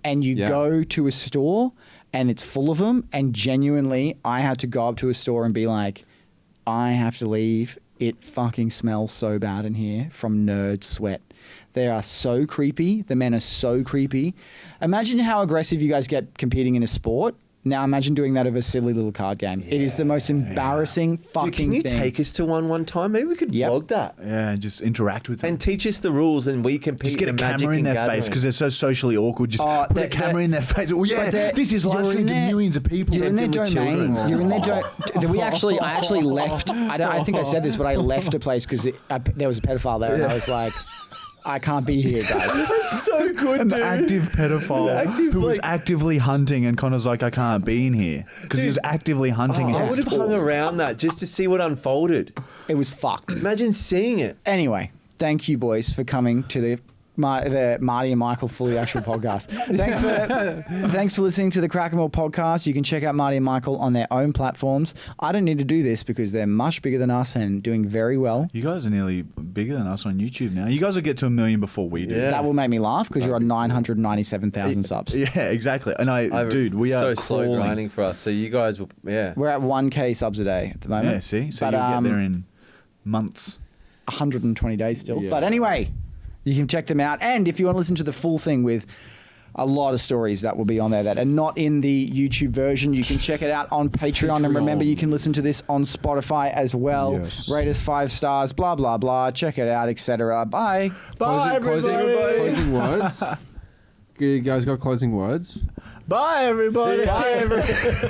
B: And you
E: Yeah.
B: go to a store and it's full of them. And genuinely, I had to go up to a store and be like, I have to leave. It fucking smells so bad in here from nerd sweat. They are so creepy. The men are so creepy. Imagine how aggressive you guys get competing in a sport. Now imagine doing that of a silly little card game. It is the most embarrassing fucking
D: Dude, can you
B: thing.
D: take us to one time? Maybe we could
B: Yep.
D: vlog that.
C: Yeah, just interact with them.
D: And teach us the rules and we compete
C: Just get a
D: in Magic
C: camera in
D: and
C: their
D: Gathering.
C: face because they're so socially awkward. Just
B: Oh,
C: put a
B: they're-
C: camera in their face. Oh yeah,
B: they're-
C: this is live
B: you're
C: streamed
B: in
C: to
B: their-
C: millions of people.
B: You're in their
D: Tempting with
B: domain.
D: children.
B: You're in their I actually left. I think I said this, but I left a place because there was a pedophile there, and I was like, I can't be here, guys.
D: It's so good,
C: An
D: dude.
C: active pedophile who was actively hunting, and Connor's like, I can't be in here because he was actively hunting.
D: I
C: in
D: would have hung around that just to see what unfolded.
B: It was fucked.
D: Imagine seeing it.
B: Anyway, thank you, boys, for coming to the Marty and Michael Fully Actual podcast. Thanks for listening to the CrackerMilk Podcast. You can check out Marty and Michael on their own platforms. I don't need to do this because they're much bigger than us and doing very well.
C: You guys are nearly bigger than us on YouTube now. You guys will get to 1 million before we do.
D: Yeah.
B: That will make me laugh because you're on 997,000 subs.
C: Yeah, exactly. And dude, we
D: so
C: are
D: slow
C: crawling.
D: grinding for us. So you guys will, yeah.
B: We're at 1K subs a day at the moment.
C: Yeah, see, so
B: But,
C: you'll get there in months.
B: 120 days still.
E: Yeah.
B: But anyway, you can check them out. And if you want to listen to the full thing with a lot of stories that will be on there that are not in the YouTube version, you can check it out on Patreon. And remember, you can listen to this on Spotify as well.
E: Yes.
B: Rate us 5 stars, blah, blah, blah. Check it out, etc. Bye.
E: Closing words. You guys got closing words?
C: Bye, everybody.
D: Bye, everybody.